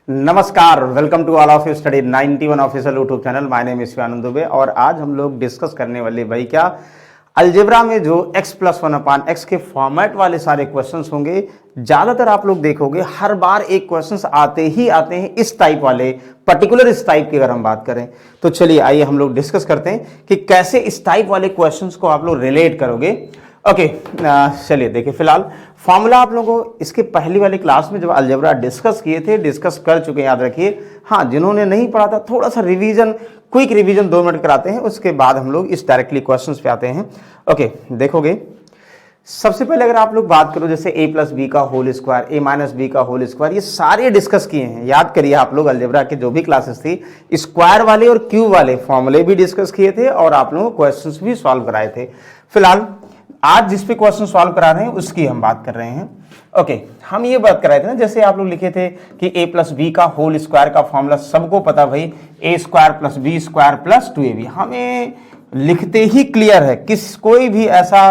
नमस्कार, welcome to all of you study 91 official YouTube channel. My name is Shivanand Dubey और आज हम लोग डिस्कस करने वाले भाई क्या अलजेब्रा में जो x+1/x के फॉर्मेट वाले सारे क्वेश्चंस होंगे। ज़्यादातर आप लोग देखोगे हर बार एक क्वेश्चंस आते हैं इस टाइप वाले, पर्टिकुलर इस टाइप की अगर हम बात करें तो चलिए आइए हम लोग डिस्कस करते हैं कि कैसे इस टाइप वाले क्वेश्चंस को आप लोग रिलेट करोगे। ओके, चलिए देखिए, फिलहाल फॉर्मूला आप लोगों को इसके पहली वाली क्लास में जब अलजेब्रा डिस्कस किए थे, डिस्कस कर चुके हैं, याद रखिए। हाँ, जिन्होंने नहीं पढ़ा था थोड़ा सा रिवीजन, क्विक रिवीजन 2 मिनट कराते हैं, उसके बाद हम लोग इस डायरेक्टली क्वेश्चंस पे आते हैं। ओके, देखोगे सबसे पहले अगर आप लोग बात करो जैसे a+b का होल स्क्वायर, a-b का होल स्क्वायर, ये सारे डिस्कस किए हैं। याद करिए आप लोग अलजेब्रा के जो भी क्लासेस थी, स्क्वायर वाले और क्यूब वाले फॉर्मूले भी डिस्कस किए थे और आप लोगों को क्वेश्चंस भी सॉल्व कराए थे। फिलहाल आज जिस पे क्वेश्चन सॉल्व करा रहे हैं उसकी हम बात कर रहे हैं। ओके, हम ये बात कर रहे थे ना, जैसे आप लोग लिखे थे कि a+b का होल स्क्वायर का फॉर्मूला सबको पता भाई, a² + b² + 2ab। हमें लिखते ही क्लियर है, कोई भी ऐसा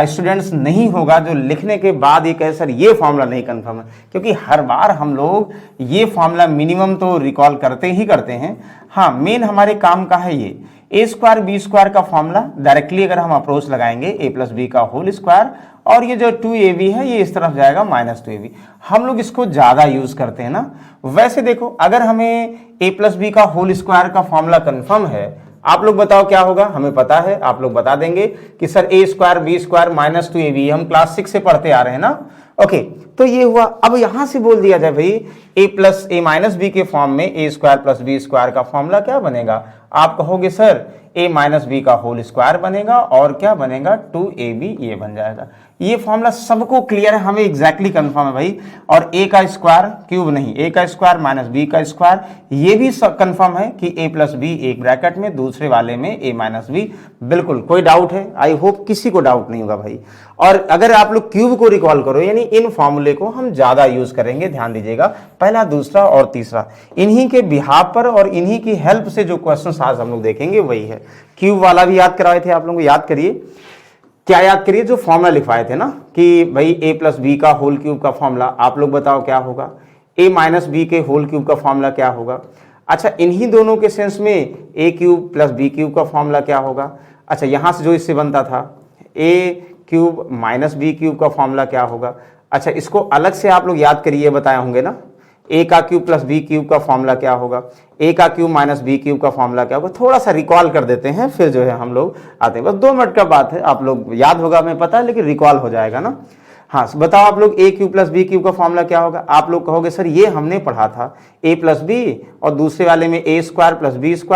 स्टूडेंट्स नहीं होगा जो लिखने के बाद ये कहे सर ये फॉर्मूला नहीं कंफर्म है, क्योंकि हर बार हम लोग ये फॉर्मूला मिनिमम तो रिकॉल करते ही करते हैं। हाँ, मेन हमारे काम का है ये a² b² का फॉर्मूला। डायरेक्टली अगर हम अप्रोच लगाएंगे a+b का होल स्क्वायर और ये जो 2ab है ये इस तरफ जाएगा -2ab, हम लोग इसको ज्यादा यूज करते हैं ना। वैसे देखो, अगर हमें a+b का होल स्क्वायर का फॉर्मूला कंफर्म है, आप लोग बताओ क्या होगा, हमें पता है, आप लोग बता देंगे कि सर a² b² -2ab, हम क्लास 6 से पढ़ते आ रहे हैं ना। ओके, तो ये हुआ। अब यहां से बोल दिया जाए भाई a+a-b के फॉर्म में a² + b² का फॉर्मूला क्या बनेगा, आप कहोगे सर a-b का होल स्क्वायर बनेगा और क्या बनेगा 2ab, ये बन जाएगा। ये फॉर्मूला सबको क्लियर है, हमें एग्जैक्टली कंफर्म है भाई। और a का स्क्वायर क्यूब नहीं, a का स्क्वायर -b का स्क्वायर, ये भी कंफर्म है कि a+b एक ब्रैकेट में, दूसरे वाले में a-b। बिल्कुल कोई डाउट है? आई होप किसी को डाउट नहीं होगा भाई। और अगर आप लोग क्यूब को रिकॉल करो, यानी इन फॉर्मूले को हम ज्यादा यूज करेंगे, ध्यान दीजिएगा, पहला, दूसरा और तीसरा, इन्हीं के बिहाफ पर और इन्हीं की हेल्प से जो क्वेश्चन आज हम लोग देखेंगे वही है। क्यूब वाला भी याद करवाए थे आप लोगों को, याद करिए, क्या याद करिए, जो फॉर्मूला लिखवाए थे ना कि भाई a+b का होल क्यूब का फॉर्मूला, आप लोग बताओ क्या होगा, a-b के होल क्यूब का फॉर्मूला क्या होगा। अच्छा, इन्हीं दोनों के सेंस में a³ + b³ का फॉर्मूला क्या होगा। अच्छा, यहां से जो इससे बनता था a³ - b³ का फॉर्मूला क्या होगा। अच्छा, इसको अलग से आप लोग याद करिए, बताए होंगे ना, a³ + b³ का फॉर्मूला क्या होगा, a³ - b³ का फॉर्मूला क्या होगा। थोड़ा सा रिकॉल कर देते हैं, फिर जो है हम लोग आते हैं। बस 2 मिनट का बात है, आप लोग याद होगा, हमें पता है, लेकिन रिकॉल हो जाएगा ना। हाँ, बताओ आप लोग a³ + b³ का फॉर्मूला क्या होगा। आप लोग कहोगे सर ये हमने पढ़ा था a+b और दूसरे वाले में a² + b² -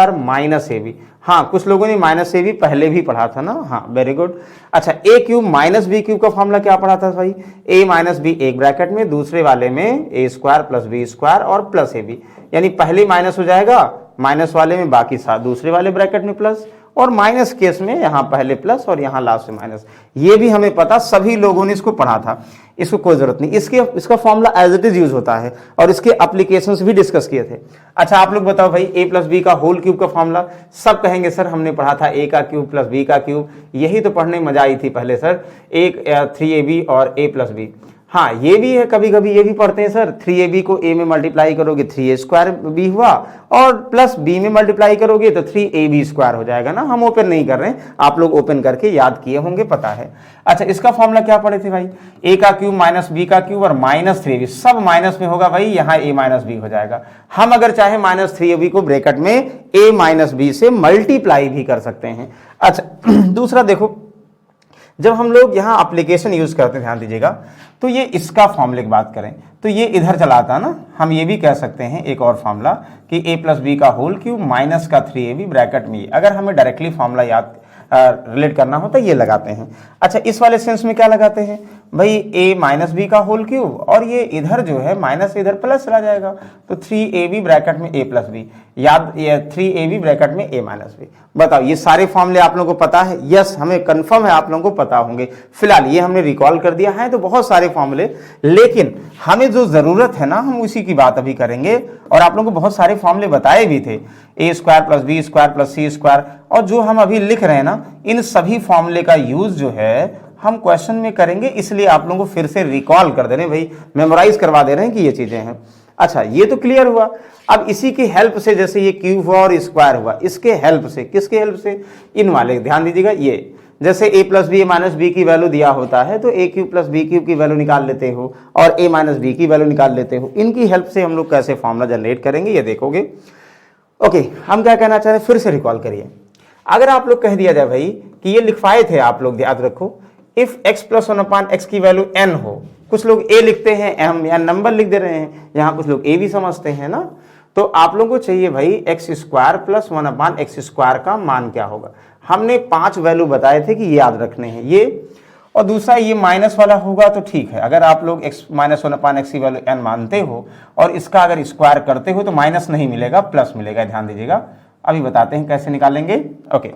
ab। हाँ, कुछ लोगों ने -ab पहले भी पढ़ा था ना। हाँ, वेरी गुड। अच्छा, a³ - b³ का फॉर्मूला क्या पढ़ा था भाई, a - b एक ब्रैकेट में, दूसरे वाले में a² + b² और +ab, यानी पहले माइनस हो जाएगा, माइनस वाले में बाकी साथ, दूसरे वाले ब्रैकेट में प्लस, और माइनस केस में यहां पहले प्लस और यहां लास्ट में माइनस। ये भी हमें पता, सभी लोगों ने इसको पढ़ा था, इसको कोई जरूरत नहीं। इसका formula as it is use होता है और इसके एप्लीकेशंस भी डिस्कस किए थे। अच्छा, आप लोग बताओ भाई a+b का होल क्यूब का फॉर्मूला, सब कहेंगे सर हमने पढ़ा था a³ + b³, यही तो पढ़ने में मजा आई थी पहले सर, 3ab और a+b। हाँ, ये भी है, कभी कभी ये भी पढ़ते हैं सर, 3ab को a में मल्टीप्लाई करोगे 3a² हुआ और प्लस b में मल्टीप्लाई करोगे तो 3ab² हो जाएगा ना। हम ओपन नहीं कर रहे हैं, आप लोग ओपन करके याद किए होंगे, पता है। अच्छा, इसका फॉर्मूला क्या पढ़े थे भाई, a³ - b³ और -3ab, सब माइनस में होगा भाई, यहाँ a - b हो जाएगा। हम अगर चाहे -3ab को ब्रैकेट में a - b से मल्टीप्लाई भी कर सकते हैं। अच्छा, दूसरा देखो, जब हम लोग यहाँ एप्लीकेशन यूज करते हैं, ध्यान दीजिएगा, तो ये इसका फॉर्मूले की बात करें तो ये इधर चला आता है ना। हम ये भी कह सकते हैं एक और फॉर्मूला कि a+b का होल क्यूब माइनस का 3ab ब्रैकेट में, अगर हमें डायरेक्टली फॉर्मूला याद रिलेट करना हो तो ये लगाते हैं। अच्छा, इस वाले सेंस में क्या लगाते हैं भाई, a - b का होल क्यूब और ये इधर जो है माइनस, इधर प्लस चला जाएगा, तो 3ab ब्रैकेट में a+b, याद, ये 3ab ब्रैकेट में a - b। बताओ, ये सारे फॉर्मूले आप लोगों को पता है? यस, हमें कंफर्म है आप लोगों को पता होंगे। फिलहाल ये हमने रिकॉल कर दिया है, तो बहुत सारे फॉर्मूले, लेकिन हमें जो जरूरत है ना, हम उसी की बात अभी करेंगे। और आप लोगों को बहुत सारे फॉर्मूले बताए भी थे, a² + b² + c², और जो हम अभी लिख रहे हैं ना, इन सभी फॉर्मूले का यूज जो है हम क्वेश्चन में करेंगे, इसलिए आप लोगों को फिर से रिकॉल कर दे रहे हैं भाई, मेमोराइज करवा दे रहे हैं कि ये चीजें हैं। अच्छा ये तो क्लियर हुआ। अब इसी की हेल्प से, जैसे ये क्यूब हुआ और स्क्वायर हुआ, इसके हेल्प से, किसके हेल्प से, इन वाले, ध्यान दीजिएगा, ये जैसे a plus B minus B की वैल्यू दिया होता है तो a cube plus B cube की वैल्यू निकाल लेते हो और a माइनस बी की वैल्यू निकाल लेते हो। इनकी हेल्प से हम लोग कैसे फॉर्मूला जनरेट करेंगे ये देखोगे। ओके, हम क्या कहना चाह रहे हैं, फिर से रिकॉल करिए। अगर आप लोग कह दिया जाए भाई कि ये लिखवाए थे आप लोग, याद रखो, इफ x प्लस 1/x की वैल्यू n हो, कुछ लोग a लिखते हैं, हम यहाँ नंबर लिख दे रहे हैं, यहाँ कुछ लोग a भी समझते हैं ना, तो आप लोगों को चाहिए भाई x square plus 1/x square का मान क्या होगा। हमने 5 वैल्यू बताए थे कि ये याद रखने हैं ये, और दूसरा ये माइनस वाला होगा तो ठीक है, अगर आप लोग x माइनस 1/x की वैल्यू n मानते हो और इसका अगर स्क्वायर करते हो तो माइनस नहीं मिलेगा, प्लस मिलेगा, ध्यान दीजिएगा। अभी बताते हैं कैसे निकालेंगे। ओके,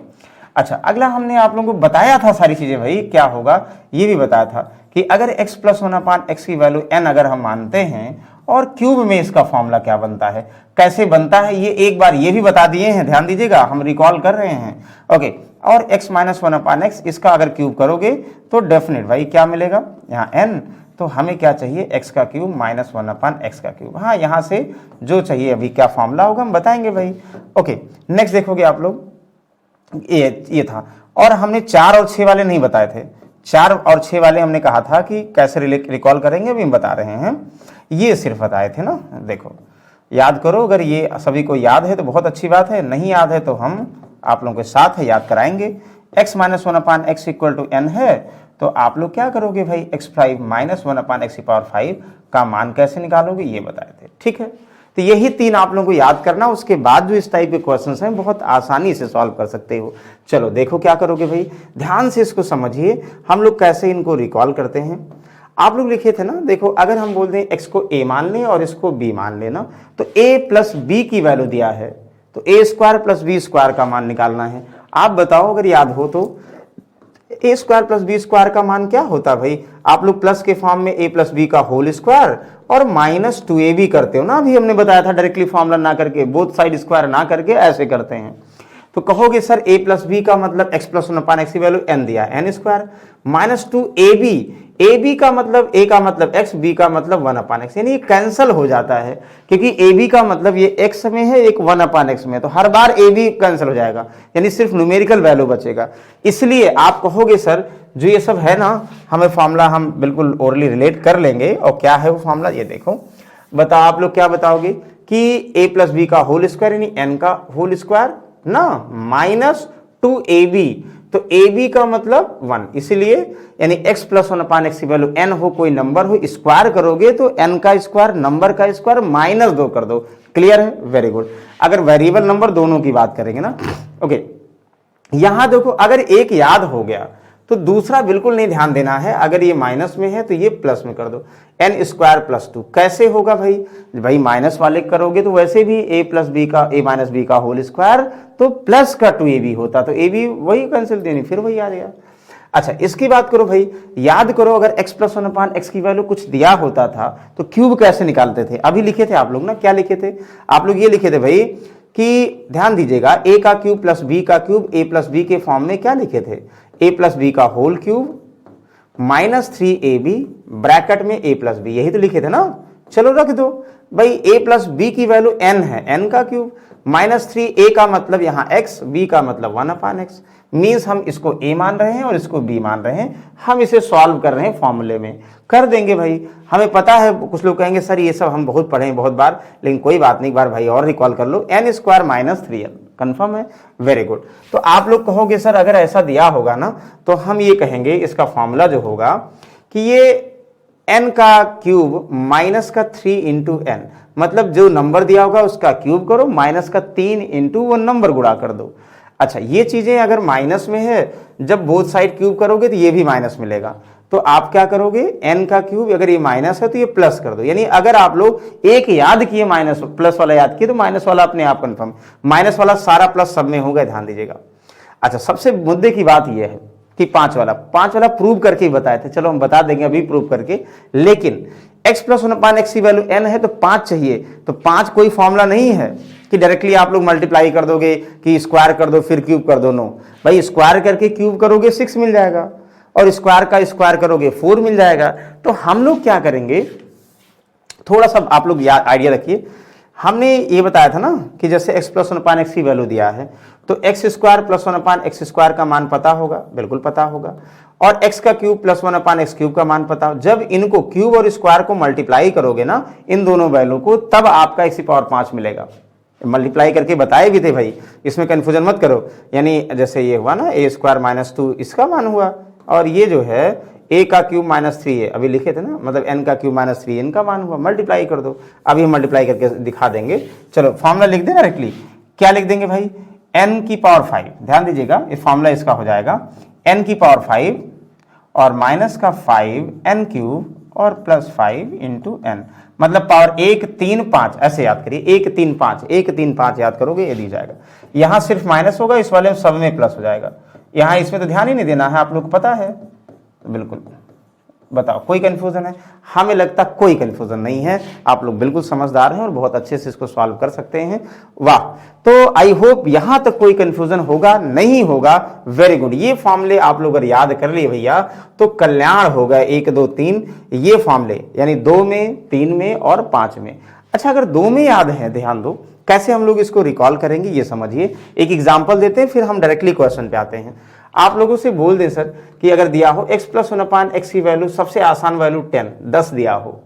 अच्छा, अगला हमने आप लोगों को बताया था सारी चीजें भाई, क्या होगा ये भी बताया था कि अगर x प्लस 1/x की वैल्यू n अगर हम मानते हैं और क्यूब में इसका फॉर्मूला क्या बनता है, कैसे बनता है, ये एक बार ये भी बता दिए हैं, ध्यान दीजिएगा, हम रिकॉल कर रहे हैं। ओके, और x माइनस 1/x इसका अगर क्यूब करोगे तो डेफिनेट भाई क्या मिलेगा, यहाँ n, तो हमें क्या चाहिए, x का क्यूब माइनस 1/x का क्यूब। हाँ, यहाँ से जो चाहिए अभी क्या फॉर्मूला होगा हम बताएंगे भाई। ओके, नेक्स्ट देखोगे आप लोग, ये था, और हमने 4 और 6 वाले नहीं बताए थे। 4 और 6 वाले हमने कहा था कि कैसे रिकॉल करेंगे, अभी हम बता रहे हैं। ये सिर्फ बताए थे ना, देखो याद करो, अगर ये सभी को याद है तो बहुत अच्छी बात है, नहीं याद है तो हम आप लोगों के साथ है याद कराएंगे। x minus 1/x equal to n है, तो आप लोग क्या करोगे भाई, x5 माइनस 1/x की पावर 5 का मान कैसे निकालोगे ये बताए थे, ठीक है। तो यही 3 आप लोगों को याद करना, उसके बाद जो इस टाइप के क्वेश्चंस हैं बहुत आसानी से सॉल्व कर सकते हो। चलो देखो क्या करोगे भाई, ध्यान से इसको समझिए, हम लोग कैसे इनको रिकॉल करते हैं। आप लोग लिखे थे ना, देखो अगर हम बोल दें x को a मान लें और इसको b मान लेना, तो a प्लस b की वैल्यू दिया है तो a square plus b square का मान निकालना है। आप बताओ अगर याद हो तो a square plus b square का मान क्या होता भाई, आप लोग प्लस के फॉर्म में a प्लस b का होल स्क्वायर और माइनस 2ab करते हो ना, अभी हमने बताया था डायरेक्टली फॉर्मूला ना करके, बोथ साइड स्क्वायर ना करके ऐसे करते हैं। तो कहोगे सर a प्लस बी का मतलब x प्लस 1/x की वैल्यू n दिया, n square minus 2ab, ab का मतलब a का मतलब x, b का मतलब 1/x, यानी ये कैंसिल हो जाता है क्योंकि ab का मतलब ये x में है, एक 1/x में, तो हर बार ab कैंसिल हो जाएगा, यानी सिर्फ न्यूमेरिकल वैल्यू बचेगा। इसलिए आप कहोगे सर जो ये सब है ना, हमें फॉर्मूला हम बिल्कुल ओरली रिलेट कर लेंगे, और क्या है वो फॉर्मूला ये देखो। बताओ आप लोग क्या बताओगे कि a प्लस बी का होल स्क्वायर यानी n का होल स्क्वायर ना, माइनस 2ab, तो ab का मतलब 1, इसीलिए यानी x प्लस 1/x की वैल्यू n हो, कोई नंबर हो, स्क्वायर करोगे तो n का स्क्वायर, नंबर का स्क्वायर माइनस 2 कर दो। क्लियर है, वेरी गुड। अगर वेरिएबल नंबर दोनों की बात करेंगे ना, ओके, यहां देखो अगर एक याद हो गया तो दूसरा बिल्कुल नहीं ध्यान देना है, अगर ये माइनस में है तो ये प्लस में कर दो, n स्क्वायर प्लस 2 कैसे होगा भाई, भाई माइनस वाले करोगे तो वैसे भी a प्लस बी का, a माइनस बी का होल स्क्वायर तो प्लस का 2ab होता, तो ab वही कैंसिल देनी, फिर वही आ गया। अच्छा इसकी बात करो भाई, याद करो अगर x प्लस 1/x की वैल्यू कुछ दिया होता था तो क्यूब कैसे निकालते थे, अभी लिखे थे आप लोग ना, क्या लिखे थे आप लोग, ये लिखे थे भाई कि ध्यान दीजिएगा, a का क्यूब प्लस b का क्यूब, a प्लस बी के फॉर्म में क्या लिखे थे, a प्लस बी का whole cube minus 3ab bracket में a प्लस बी, यही तो लिखे थे ना। चलो रख दो भाई, a प्लस बी की वैल्यू n है, n का क्यूब माइनस 3a का मतलब यहाँ x, b का मतलब 1/x, मीन्स हम इसको a मान रहे हैं और इसको b मान रहे हैं, हम इसे सॉल्व कर रहे हैं फॉर्मूले में, कर देंगे भाई। हमें पता है, कुछ लोग कहेंगे सर ये सब हम बहुत पढ़े हैं बहुत बार, लेकिन कोई बात नहीं, एक बार भाई और रिकॉल कर लो, n square minus 3n, confirm है, वेरी गुड। तो आप लोग कहोगे सर अगर ऐसा दिया होगा ना तो हम ये कहेंगे इसका फॉर्मूला जो होगा कि ये n का क्यूब माइनस का 3 इंटू n, मतलब जो नंबर दिया होगा उसका क्यूब करो, माइनस का 3 इंटू वो नंबर गुणा कर दो। अच्छा ये चीजें अगर माइनस में है, जब बोथ साइड क्यूब करोगे तो ये भी माइनस मिलेगा, तो आप क्या करोगे, n का क्यूब अगर ये माइनस है तो ये प्लस कर दो, यानी अगर आप लोग एक याद किए माइनस, प्लस वाला याद किए तो माइनस वाला अपने आप कंफर्म, माइनस वाला सारा प्लस सब में होगा, ध्यान दीजिएगा। अच्छा सबसे मुद्दे की बात यह है कि 5 वाला प्रूव करके ही बताए थे, चलो हम बता देंगे अभी प्रूव करके, लेकिन x प्लस 1/x की वैल्यू n है तो 5 चाहिए, तो 5 कोई फॉर्मूला नहीं है कि डायरेक्टली आप लोग मल्टीप्लाई कर दोगे कि स्क्वायर कर दो फिर क्यूब कर दो, नो भाई, स्क्वायर करके क्यूब करोगे 6 मिल जाएगा और स्क्वायर का स्क्वायर करोगे 4 मिल जाएगा। तो हम लोग क्या करेंगे, थोड़ा सा आप लोग आइडिया रखिए, हमने ये बताया था ना कि जैसे x प्लस 1/x की वैल्यू दिया है तो x square plus 1/x square का मान पता होगा, बिल्कुल पता होगा, और x का क्यूब प्लस 1/x क्यूब का मान पता हो। जब इनको क्यूब और स्क्वायर को मल्टीप्लाई करोगे ना इन दोनों वैल्यू को, तब आपका x⁵ मिलेगा। मल्टीप्लाई करके बताए भी थे भाई, इसमें कंफ्यूजन मत करो। यानी जैसे ये हुआ ना a² - 2 इसका मान हुआ, और ये जो है a का क्यूब -3 है, अभी लिखे थे ना, मतलब n का क्यूब -3 इनका मान हुआ, मल्टीप्लाई कर दो। अभी हम मल्टीप्लाई करके दिखा देंगे। चलो फॉर्मूला लिख दें डायरेक्टली, क्या लिख देंगे भाई, n⁵, ध्यान दीजिएगा ये फॉर्मूला इसका हो जाएगा n⁵ और माइनस का 5 n³ और प्लस 5 इंटू n, मतलब पावर 1 3 5, ऐसे याद करिए 1 3 5 1 3 5 याद करोगे ये दी जाएगा। यहां सिर्फ माइनस होगा, इस वाले में सब में प्लस हो जाएगा। यहां इसमें तो ध्यान ही नहीं देना है, आप लोग को पता है। बिल्कुल बताओ कोई कंफ्यूजन है? हमें लगता कोई कंफ्यूजन नहीं है, आप लोग बिल्कुल समझदार हैं और बहुत अच्छे से इसको सॉल्व कर सकते हैं। वाह, तो आई होप यहां तक कोई कंफ्यूजन होगा नहीं होगा। वेरी गुड, ये फॉर्मूले आप लोग अगर याद कर लिए भैया तो कल्याण होगा। 1 2 3 ये फॉर्मूले, यानी 2 में 3 में और 5 में। अच्छा, अगर 2 में याद है, ध्यान दो कैसे हम लोग इसको रिकॉल करेंगे ये समझिए। एक एग्जाम्पल देते हैं फिर हम डायरेक्टली क्वेश्चन पे आते हैं। आप लोगों से बोल दें सर कि अगर दिया हो x प्लस 1/x की वैल्यू, सबसे आसान वैल्यू 10 दिया हो,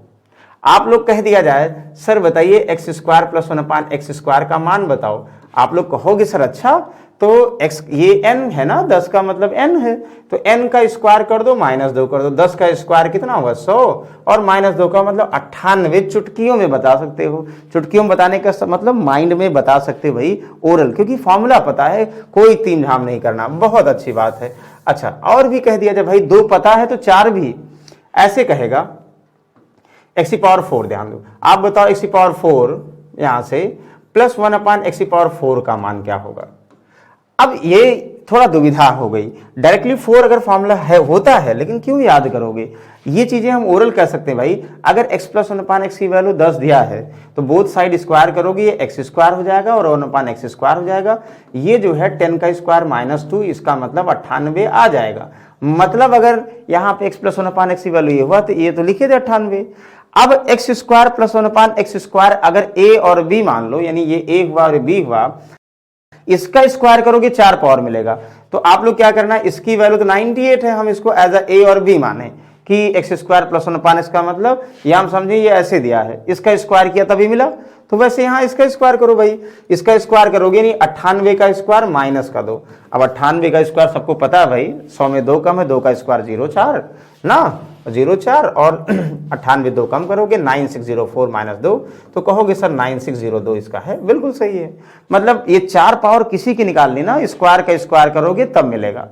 आप लोग कह दिया जाए सर बताइए x² प्लस 1/x स्क्वायर का मान बताओ। आप लोग कहोगे सर अच्छा तो x ये n है ना, 10 का मतलब n है, तो n का स्क्वायर कर दो -2 कर दो। 10 का स्क्वायर कितना होगा 100, और -2 का मतलब 98। चुटकियों में बता सकते हो, चुटकियों में बताने का मतलब माइंड में बता सकते भाई, ओरल, क्योंकि फॉर्मूला पता है, कोई तीम झाम नहीं करना। बहुत अच्छी बात है। अच्छा, और भी कह दिया जाए भाई 2 पता है तो 4 भी, ऐसे कहेगा x⁴। ध्यान दो, आप बताओ x⁴ यहां से प्लस 1/x⁴ का मान क्या होगा। अब ये थोड़ा दुविधा हो गई, डायरेक्टली 4 अगर फॉर्मूला है होता है, लेकिन क्यों याद करोगे, ये चीजें हम ओरल कर सकते हैं भाई। अगर x प्लस 1/x की वैल्यू 10 दिया है तो बोथ साइड स्क्वायर करोगे, ये x² हो जाएगा और 1/x² हो जाएगा। ये जो है 10 का स्क्वायर -2, इसका मतलब 98 आ जाएगा। मतलब अगर यहाँ पे x प्लस 1/x की वैल्यू ये हुआ तो ये तो लिखे थे 98। अब x² प्लस 1/x² अगर a और b मान लो, यानी ये a हुआ और b हुआ, इसका स्क्वायर करोगे 4 पावर मिलेगा। तो आप लोग क्या करना है, इसकी वैल्यू तो 98 है, हम इसको एज ए और बी माने कि x² प्लस 1/x का मतलब यह हम समझे ये ऐसे दिया है, इसका स्क्वायर किया तभी मिला। तो वैसे यहां इसका स्क्वायर करो भाई, इसका स्क्वायर करोगे नहीं 98 का स्क्वायर माइनस का 2। अब 98 का स्क्वायर सबको पता है भाई, 100 में 2 कम है, 2 का स्क्वायर 0,4 ना, 0,4 और 98 2 कम करोगे 9604 - 2, तो कहोगे सर 9602 इसका है। बिल्कुल सही है, मतलब ये 4 पावर किसी की निकालनी ना, स्क्वायर का स्क्वायर करोगे तब मिलेगा।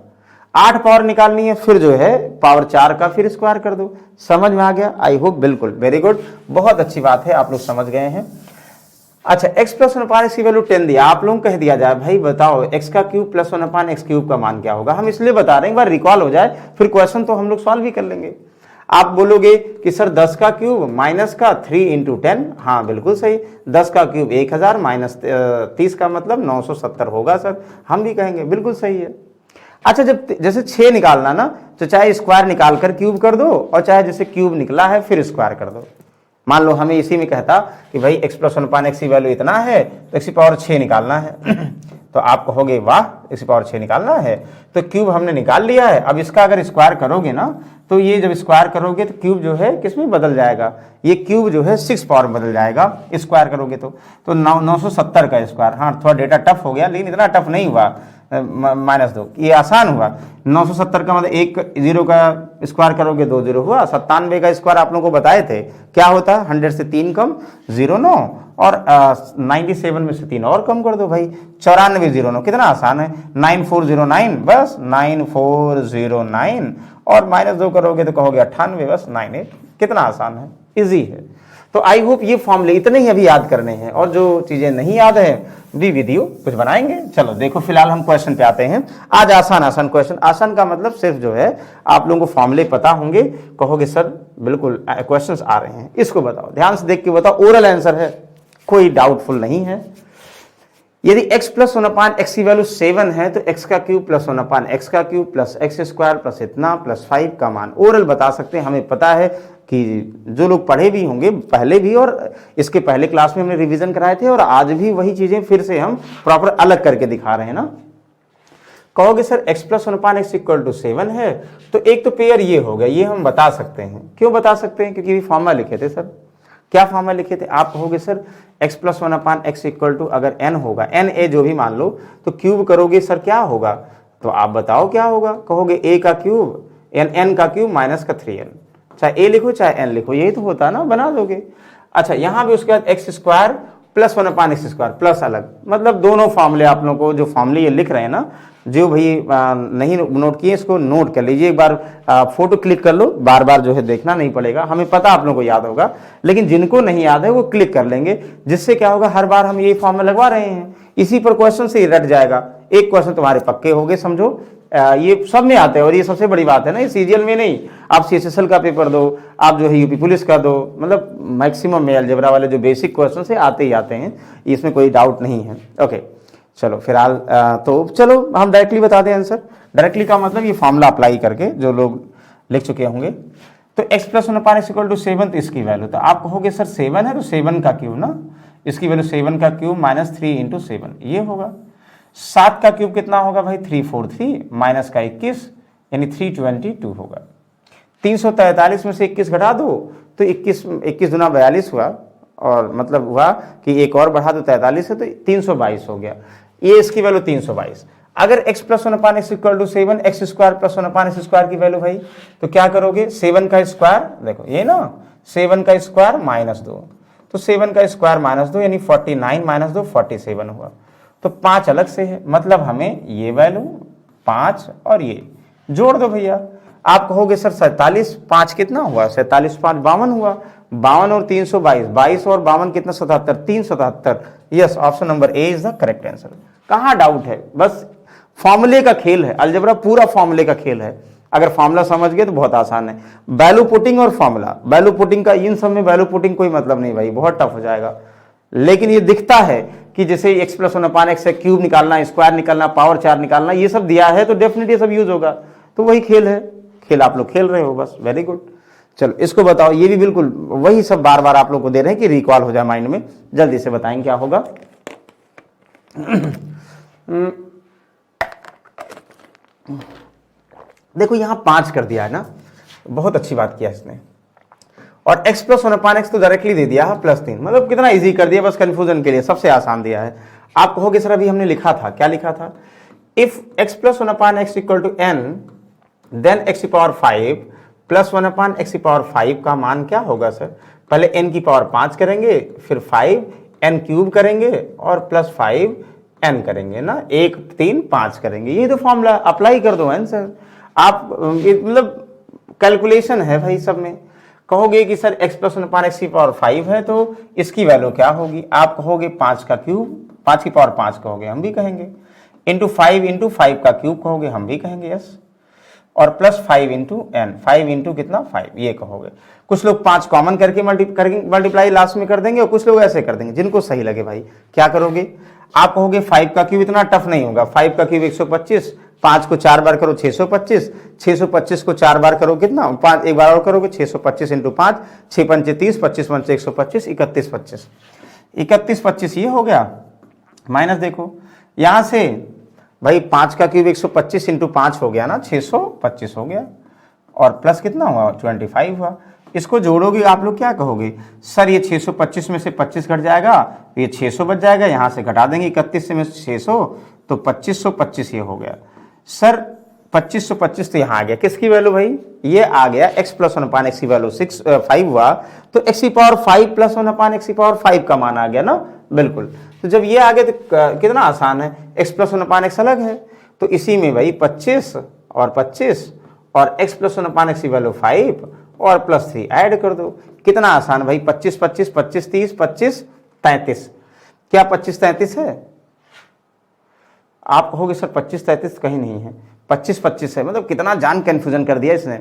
8 पावर निकालनी है, फिर जो है पावर 4 का फिर स्क्वायर कर दो। समझ में आ गया? आई होप बिल्कुल, वेरी गुड, बहुत अच्छी बात है, आप लोग समझ गए हैं। अच्छा, x प्लस 1/x की वैल्यू 10 दिया, आप लोग कह दिया जाए भाई बताओ x का क्यूब प्लस 1/x³ का मान क्या होगा। हम इसलिए बता रहे हैं एक बार रिकॉल हो जाए, फिर क्वेश्चन तो हम लोग सॉल्व भी कर लेंगे। आप बोलोगे कि सर 10 का क्यूब माइनस का 3 × 10, हाँ बिल्कुल सही, 10 का क्यूब 1000 माइनस 30 का मतलब 970 होगा सर, हम भी कहेंगे बिल्कुल सही है। अच्छा, जब जैसे 6 निकालना ना, तो चाहे स्क्वायर निकाल कर क्यूब कर दो, और चाहे जैसे क्यूब निकला है फिर स्क्वायर कर दो। मान लो हमें इसी में कहता कि भाई x प्लस 1/x की वैल्यू इतना है तो x⁴ निकालना है तो आप कहोगे वाह x⁴ निकालना है, तो क्यूब हमने निकाल लिया है। अब इसका अगर स्क्वायर करोगे ना, तो ये जब स्क्वायर करोगे तो क्यूब जो है किसमें बदल जाएगा, ये क्यूब जो है 6 पावर बदल जाएगा स्क्वायर करोगे तो 970 का स्क्वायर। हाँ थोड़ा डेटा टफ हो गया, लेकिन इतना टफ नहीं हुआ, -2 ये आसान हुआ। 970 का मतलब 1 0 का स्क्वायर करोगे 2 0 हुआ। 97 का स्क्वायर आप लोगों को बताए थे क्या होता है, 100 से 3 कम 09, और 97 में से 3 और कम कर दो भाई, 94 09, कितना आसान है, 9409, बस 9409, और -2 करोगे तो कहोगे 98, बस 98, कितना आसान है, इजी है। तो आई होप ये फॉर्मूले इतने ही अभी याद करने हैं, और जो चीजें नहीं याद है भी वीडियो कुछ बनाएंगे। चलो देखो फिलहाल हम क्वेश्चन पे आते हैं। आज आसान क्वेश्चन, आसान का मतलब सिर्फ जो है आप लोगों को फॉर्मूले पता होंगे, कहोगे सर बिल्कुल क्वेश्चंस आ रहे हैं, इसको बताओ, ध्यान से देख के बताओ, ओरल आंसर है, कोई डाउटफुल नहीं है। यदि x प्लस 1/x की वैल्यू 7 है तो x का क्यूब प्लस 1/x का क्यूब प्लस x² प्लस इतना प्लस 5 का मान, ओरल बता सकते हैं, हमें पता है कि जो लोग पढ़े भी होंगे पहले भी और इसके पहले क्लास में हमने रिवीजन कराए थे और आज भी वही चीजें फिर से हम प्रॉपर अलग करके दिखा रहे हैं ना। कहोगे sir x plus 1/x equal to 7 है, तो एक तो पेयर ये हो गया, ये हम बता सकते हैं। क्यों बता सकते हैं? क्योंकि फॉर्मूला लिखे थे सर। क्या फॉर्मूला लिखे थे? आप कहोगे sir x plus 1/x equal to अगर n होगा, n a जो भी मान लो, तो क्यूब करोगे सर क्या होगा? तो आप बताओ क्या होगा? कहोगे a का क्यूब n का क्यूब माइनस का 3n, चाहे a लिखो चाहे n लिखो, यही तो होता ना, बना दोगे। अच्छा, यहां भी उसके बाद x square plus 1/x square plus अलग, मतलब दोनों फॉर्मूले आप लोगों को जो फॉर्मूले ये लिख रहे हैं ना, जो भाई नहीं नोट किए इसको नोट कर लीजिए, एक बार फोटो क्लिक कर लो, बार बार जो है देखना नहीं पड़ेगा, हमें पता आप लोगों को याद होगा, लेकिन जिनको नहीं याद है वो क्लिक कर लेंगे, जिससे क्या होगा हर बार हम यही फॉर्मूला लगवा रहे हैं, इसी पर क्वेश्चन से ही रट जाएगा। एक क्वेश्चन तुम्हारे पक्के हो गए, समझो ये सब में आते हैं और ये सबसे बड़ी बात है ना, ये सीजीएल में नहीं, आप सीएसएसएल का पेपर दो, आप जो है यूपी पुलिस का दो, मतलब मैक्सिमम में अलजेब्रा वाले जो बेसिक क्वेश्चन से आते ही आते हैं, इसमें कोई डाउट नहीं है। ओके चलो फिलहाल तो चलो हम डायरेक्टली बता दें आंसर। डायरेक्टली का मतलब ये फॉर्मूला अप्लाई करके जो लोग लिख चुके होंगे, तो x plus 1/x equal to 7, तो इसकी वैल्यू, तो आप कहोगे सर 7 है तो 7 का क्यूब ना, इसकी वैल्यू 7 का क्यूब माइनस 3 इंटू 7, ये होगा। 7 का क्यूब कितना होगा भाई? 343 माइनस का 21 यानी 322 होगा। 343 में से 21 घटा दो तो 21 दुना 42 हुआ, और मतलब हुआ कि एक और बढ़ा दो 43 है तो 322 हो गया, ये इसकी वैल्यू 322। अगर x plus 1/x equal to 7, x square plus 1/x square की वैल्यू भाई, तो क्या करोगे? 7 का स्क्वायर, देखो ये ना 7 का स्क्वायर माइनस 2, तो 7 का स्क्वायर माइनस 2 यानी 49 माइनस 2 47 हुआ, तो 5 अलग से है, मतलब हमें ये वैल्यू 5 और ये जोड़ दो भैया। आप कहोगे सर 47, 5 कितना हुआ? 47 5 52 हुआ, 52 और 322, 22 और 52 कितना? 77, 377। Yes, option number A is the correct answer. कहाँ डाउट है? बस फॉर्मूले का खेल है, अलजेब्रा पूरा फॉर्मूले का खेल है। अगर फॉर्मूला समझ गए तो बहुत आसान है। वैल्यू पुटिंग और फॉर्मूला, वैल्यू पुटिंग का इन सब में वैल्यू पुटिंग कोई मतलब नहीं भाई, बहुत टफ हो जाएगा, लेकिन ये दिखता है कि जैसे x प्लस 1/x है, क्यूब निकालना, स्क्वायर निकालना, पावर 4 निकालना, ये सब दिया है तो डेफिनेटली ये सब यूज होगा, तो वही खेल है, खेल आप लोग खेल रहे हो बस। Very good. चलो इसको बताओ, ये भी बिल्कुल वही सब बार बार आप लोग को दे रहे हैं कि रिकॉल हो जाए माइंड में। जल्दी से बताएं क्या होगा। देखो यहां 5 कर दिया है ना, बहुत अच्छी बात किया इसने, और x प्लस 1/x तो डायरेक्टली दे दिया है +3, मतलब कितना इजी कर दिया, बस कंफ्यूजन के लिए सबसे आसान दिया है। आप कहोगे सर अभी हमने लिखा था, क्या लिखा था? If x plus 1/x equal to n then x की पावर 5 प्लस 1/x की पावर 5 का मान क्या होगा सर? पहले n की पावर 5 करेंगे, फिर 5 n क्यूब करेंगे और प्लस 5 n करेंगे ना, 1 3 5 करेंगे, ये तो फॉर्मूला अप्लाई कर दो आंसर। आप मतलब कैलकुलेशन है भाई सब में। कहोगे कि सर x प्लस 1/x की पावर 5 है तो इसकी वैल्यू क्या होगी? आप कहोगे 5 का क्यूब, 5 की पावर 5 कहोगे, हम भी कहेंगे, इंटू 5 का क्यूब कहोगे, हम भी कहेंगे यस, और प्लस 5 इंटू n, 5 इंटू कितना 5, ये कहोगे। कुछ लोग 5 कॉमन करके मल्टीप्लाई लास्ट में कर देंगे और कुछ लोग ऐसे कर देंगे, जिनको सही लगे भाई। क्या करोगे? आप कहोगे 5 का क्यूब इतना टफ नहीं होगा, 5 का क्यूब 125, 5 को 4 बार करो 625, 625 को 4 बार करो कितना? 5 एक बार और करोगे, 625 इंटू 5, 6 पंचे 30, 25 पंचे 125, 31 25, 31 25 ये हो गया। माइनस देखो यहां से भाई 5 का क्यूब 125 इंटू 5 हो गया ना, 625 हो गया, और प्लस कितना हुआ? 25 हुआ। इसको जोड़ोगे आप लोग क्या कहोगे? सर ये 625 में से 25 घट जाएगा, तो ये 600 बच जाएगा, यहां से घटा देंगे 31 से में 600, तो 2525 ये हो गया। सर 2525 तो यहाँ आ गया, किसकी वैल्यू भाई? ये आ गया x प्लस 1/x की वैल्यू 5 हुआ, तो x की पावर 5 प्लस 1/x की पावर 5 का मान आ गया ना, बिल्कुल। तो जब ये आ गया तो कितना आसान है, x प्लस 1/x अलग है, तो इसी में भाई 25 और 25 और x प्लस 1/x की वैल्यू 5 और प्लस 3 ऐड कर दो, कितना आसान भाई, 25 25 25 30 25 33, क्या 25 33 है? आप कहोगे सर 25 33 कहीं नहीं है, 25 25 है, मतलब कितना जान कंफ्यूजन कर दिया इसने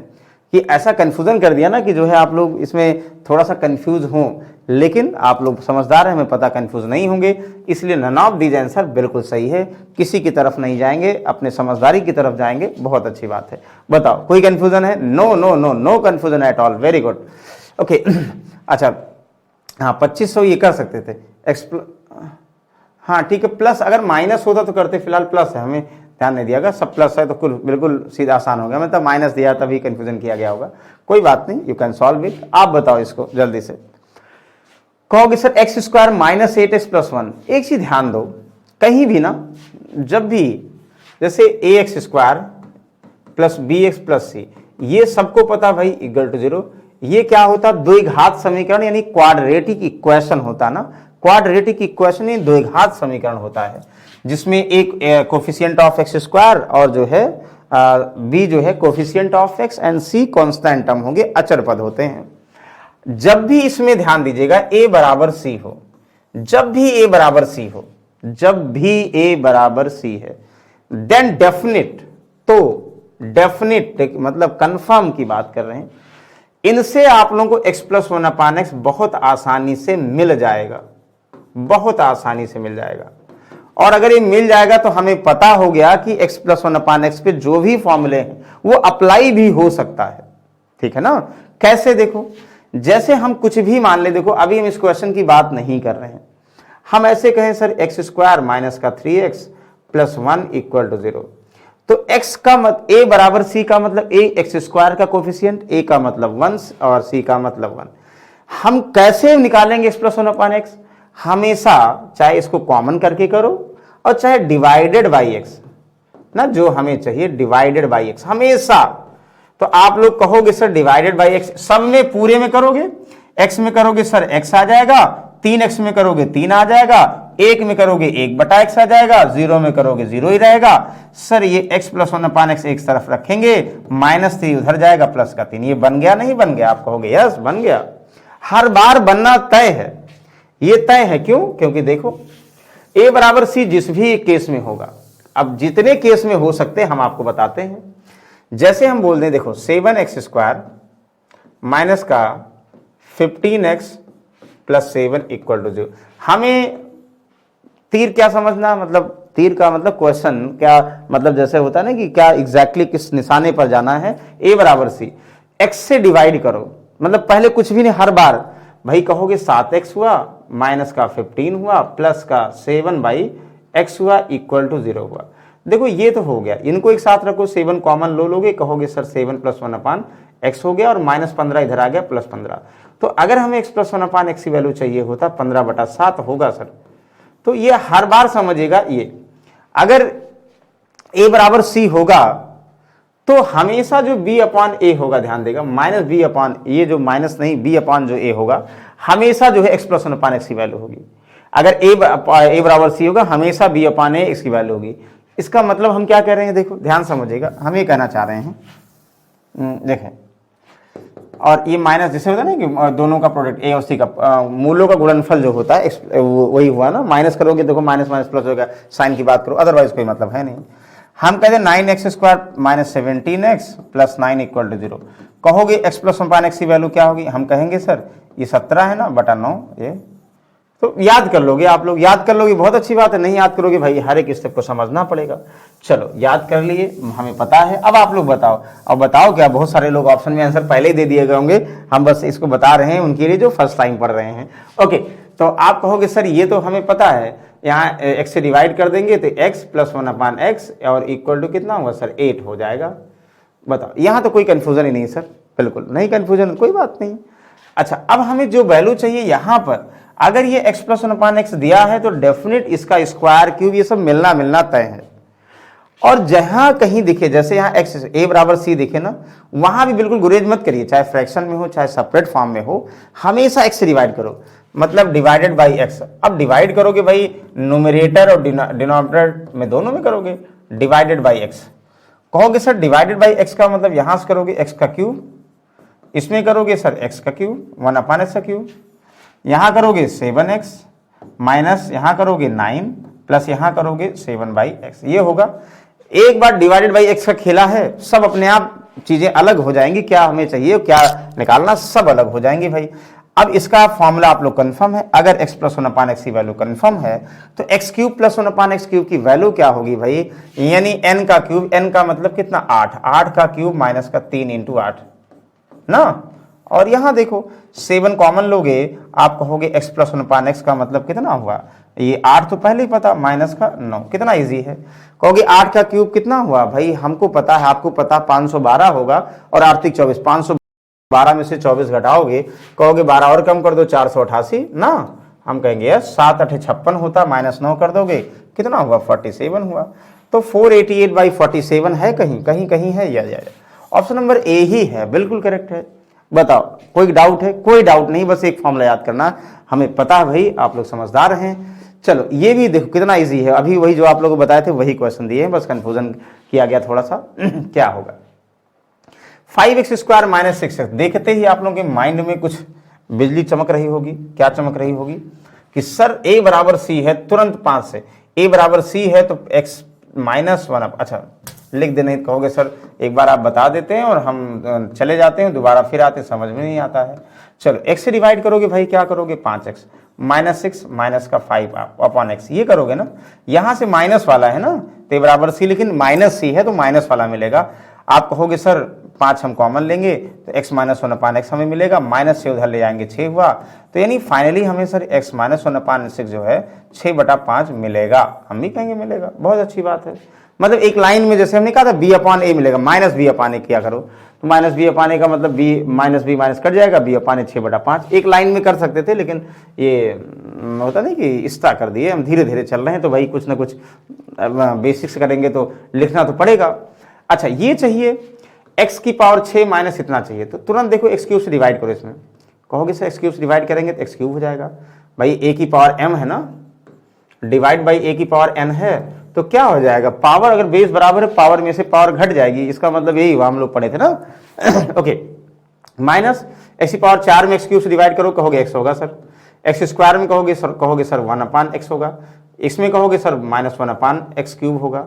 कि ऐसा कंफ्यूजन कर दिया ना कि जो है आप लोग इसमें थोड़ा सा कंफ्यूज हों, लेकिन आप लोग समझदार हैं, हमें पता कंफ्यूज नहीं होंगे, इसलिए नन ऑफ दीज आंसर बिल्कुल सही है। किसी की तरफ नहीं जाएंगे, अपने समझदारी की तरफ जाएंगे, बहुत अच्छी बात है। बताओ कोई कंफ्यूजन है? No no no no confusion at all, very good. Okay अच्छा हाँ 2500 ये कर सकते थे हाँ ठीक है, प्लस अगर माइनस होता तो करते, फिलहाल प्लस है, हमें ध्यान नहीं दिया गया, सब प्लस है तो कुल बिल्कुल सीधा आसान हो गया, मतलब माइनस दिया तभी कंफ्यूजन किया गया होगा, कोई बात नहीं, यू कैन सॉल्व इट। आप बताओ इसको जल्दी से। कहोगे sir x square minus 8x plus 1, एक चीज ध्यान दो, कहीं भी ना जब भी जैसे A X square plus B X plus C, ये सबको पता भाई इक्वल टू 0, ये क्या होता द्विघात समीकरण यानी क्वाड्रेटिक इक्वेशन होता ना, क्वाड्रेटिक इक्वेशन यानी द्विघात समीकरण होता है, जिसमें एक कोफिशिएंट ऑफ एक्स स्क्वायर और जो है बी जो है coefficient of X and C constant term होंगे, अचर पद होते हैं। जब भी इसमें ध्यान दीजिएगा ए बराबर सी हो, जब भी ए बराबर सी हो, जब भी ए बराबर सी है, देन डेफिनिट, तो डेफिनिट मतलब कंफर्म की बात कर रहे हैं, इनसे आप लोगों को x प्लस 1/x बहुत आसानी से मिल जाएगा, बहुत आसानी से मिल जाएगा। और अगर ये मिल जाएगा तो हमें पता हो गया कि x प्लस 1/x पे जो भी फॉर्मूले हैं वो अप्लाई भी हो सकता है, ठीक है ना। कैसे? देखो जैसे हम कुछ भी मान ले, देखो अभी हम इस क्वेश्चन की बात नहीं कर रहे हैं, हम ऐसे कहें सर एक्स स्क्वायर माइनस का 3x प्लस 1 इक्वल टू 0, तो x का a बराबर c का मतलब a एक्स स्क्वायर का कोफिशिएंट, a का मतलब 1 और c का मतलब 1। हम कैसे निकालेंगे x प्लस 1/x? हमेशा चाहे इसको कॉमन करके करो और चाहे डिवाइडेड बाई x ना, जो हमें चाहिए डिवाइडेड बाई x हमेशा। तो आप लोग कहोगे सर डिवाइडेड बाई x, सब में पूरे में करोगे, x में करोगे सर x आ जाएगा, 3x में करोगे 3 आ जाएगा, 1 में करोगे 1/x आ जाएगा, 0 में करोगे 0 ही रहेगा। सर ये x प्लस 1/x एक तरफ रखेंगे, -3 उधर जाएगा, प्लस का 3, ये बन गया नहीं बन गया? आप कहोगे यस बन गया, हर बार बनना तय है, ये तय है। क्यों? क्योंकि देखो a बराबर c जिस भी केस में होगा, अब जितने केस में हो सकते हम आपको बताते हैं। जैसे हम बोल दें देखो 7x स्क्वायर माइनस का 15x प्लस 7 इक्वल टू 0, हमें तीर क्या समझना, मतलब तीर का मतलब क्वेश्चन क्या, मतलब जैसे होता है ना कि क्या एग्जैक्टली किस निशाने पर जाना है। a बराबर c, x से डिवाइड करो, मतलब पहले कुछ भी नहीं, हर बार भाई कहोगे 7x हुआ माइनस का 15 हुआ प्लस का 7/x हुआ इक्वल टू 0 हुआ। देखो ये तो हो गया, इनको एक साथ रखो, 7 कॉमन लो लोगे, कहोगे सर 7 प्लस 1/x हो गया और -15 इधर आ गया प्लस 15। तो अगर हमें x प्लस 1/x की वैल्यू चाहिए होता 15/7 होगा सर। तो ये हर बार समझिएगा, ये अगर a बराबर c होगा तो हमेशा जो b/a होगा, ध्यान देगा -b/, ये जो माइनस नहीं b/ जो a होगा, हमेशा जो है x प्लस 1/x की वैल्यू होगी। अगर a बराबर c होगा, हमेशा b/a x की वैल्यू होगी। इसका मतलब हम क्या कह रहे हैं, देखो ध्यान समझिएगा, हम ये कहना चाह रहे हैं, देखें, और ये माइनस जैसे होता है ना कि दोनों का प्रोडक्ट a और c का मूलों का गुणनफल जो होता है वही हुआ ना, माइनस करोगे देखो माइनस माइनस प्लस होगा, साइन की बात करो, अदरवाइज कोई मतलब है नहीं। हम कहते हैं 9x square minus 17x plus 9 equal to 0, कहोगे x प्लस 1/x की वैल्यू क्या होगी? हम कहेंगे सर ये 17 है ना बटा 9, ये तो याद कर लोगे, आप लोग याद कर लोगे, बहुत अच्छी बात है। नहीं याद करोगे भाई हर एक स्टेप को समझना पड़ेगा। चलो याद कर लिए, हमें पता है। अब आप लोग बताओ, अब बताओ क्या, बहुत सारे लोग ऑप्शन में आंसर पहले ही दे दिए गए होंगे, हम बस इसको बता रहे हैं उनके लिए जो फर्स्ट टाइम पढ़ रहे हैं। ओके, तो आप कहोगे सर ये तो हमें पता है, यहाँ x से डिवाइड कर देंगे तो x प्लस 1/x और इक्वल टू कितना होगा सर 8 हो जाएगा। बताओ, यहाँ तो कोई कंफ्यूजन ही नहीं सर, बिल्कुल नहीं कंफ्यूजन, कोई बात नहीं। अच्छा, अब हमें जो वैल्यू चाहिए यहाँ पर, अगर ये x प्लस 1/x दिया है तो डेफिनेट इसका स्क्वायर क्यूब ये सब मिलना तय है। और जहां कहीं दिखे, जैसे यहाँ x a बराबर c दिखे ना, वहां भी बिल्कुल गुरेज मत करिए, चाहे फ्रैक्शन में हो चाहे सेपरेट फॉर्म में हो, हमेशा x से डिवाइड करो, मतलब डिवाइडेड बाई x। अब डिवाइड करोगे भाई न्यूमरेटर और डिनोमिनेटर में, दोनों में करोगे डिवाइडेड बाई x। कहोगे सर डिवाइडेड बाई x का मतलब यहां से करोगे x का क्यूब, इसमें करोगे सर x का क्यूब 1/x का क्यूब, यहां करोगे 7x माइनस यहां करोगे 9 प्लस यहां करोगे 7/x, ये होगा। एक बार डिवाइडेड बाई x का खेला है, सब अपने आप चीजें अलग हो जाएंगी, क्या हमें चाहिए क्या निकालना सब अलग हो जाएंगी भाई। अब इसका फॉर्मूला आप लोग कंफर्म है, अगर x plus one upon x की वैल्यू कंफर्म है तो x cube plus one upon x cube की वैल्यू क्या होगी भाई, यानी n का क्यूब, n का मतलब कितना 8, 8 का क्यूब माइनस का 3 इंटू 8 ना। और यहां देखो 7 कॉमन लोगे, आप कहोगे x plus one upon x का मतलब कितना हुआ, ये 8 तो पहले ही पता, माइनस का 9, कितना इजी है। कहोगे 8 का क्यूब कितना हुआ भाई, हमको पता है, आपको पता 512 होगा और 8 3 24, 512 में से 24 घटाओगे, कहोगे 12 और कम कर दो 488 ना। हम कहेंगे यस, 7 8 56 होता, माइनस 9 कर दोगे कितना हुआ 47 हुआ। तो 488/47 है कहीं कहीं कहीं है या ऑप्शन नंबर ए ही है, बिल्कुल करेक्ट है। बताओ कोई डाउट है, कोई डाउट नहीं, बस एक फॉर्मूला याद करना, हमें पता है भाई, आप लोग समझदार हैं। चलो ये भी देखो कितना इजी है, अभी वही जो आप लोगों को बताए थे वही क्वेश्चन दिए हैं, बस कंफ्यूजन किया गया थोड़ा सा। क्या होगा 5x² माइनस 6x, देखते ही आप लोगों के माइंड में कुछ बिजली चमक रही होगी, क्या चमक रही होगी कि सर a बराबर c है, तुरंत 5 से a बराबर c है तो x माइनस 1, अच्छा लिख देने कहोगे सर एक बार आप बता देते हैं और हम चले जाते हैं, दोबारा फिर आते, समझ में नहीं आता है। चलो x से डिवाइड करोगे भाई, क्या करोगे 5x माइनस 6 माइनस का 5 अपॉन x, ये करोगे ना, यहां से माइनस वाला है ना तो बराबर c, लेकिन माइनस c है तो माइनस वाला मिलेगा। आप कहोगे सर 5 हम कॉमन लेंगे तो x माइनस 1 अपान एक्स हमें मिलेगा, माइनस से उधर ले जाएंगे 6 हुआ, तो यानी फाइनली हमें सर x माइनस 1 अपान 6 जो है 6/5 मिलेगा, हम भी कहेंगे मिलेगा, बहुत अच्छी बात है। मतलब एक लाइन में जैसे हमने कहा था b अपान ए मिलेगा, माइनस b अपान ए किया करो, तो माइनस b अपान ए का मतलब b माइनस b कट जाएगा, b अपान ए 6/5, एक लाइन में कर सकते थे, लेकिन ये होता नहीं कि इस्ता कर दिए, हम धीरे धीरे चल रहे हैं तो भाई कुछ ना कुछ बेसिक्स करेंगे तो लिखना तो पड़ेगा। अच्छा ये चाहिए x की पावर 6 माइनस इतना चाहिए, तो तुरंत देखो x क्यूब से डिवाइड करो, इसमें कहोगे सर x क्यूब से डिवाइड करेंगे तो x क्यूब हो जाएगा भाई, a की पावर m है ना, डिवाइड बाई a की पावर n है, तो क्या हो जाएगा, पावर अगर बेस बराबर है पावर में से पावर घट जाएगी, इसका मतलब यही हुआ, हम लोग पढ़े थे ना। ओके माइनस x की पावर 4 में x क्यूब से डिवाइड करो, कहोगे x होगा सर, x² में कहोगे सर 1 अपान x होगा, इसमें कहोगे सर माइनस 1 अपान x क्यूब होगा,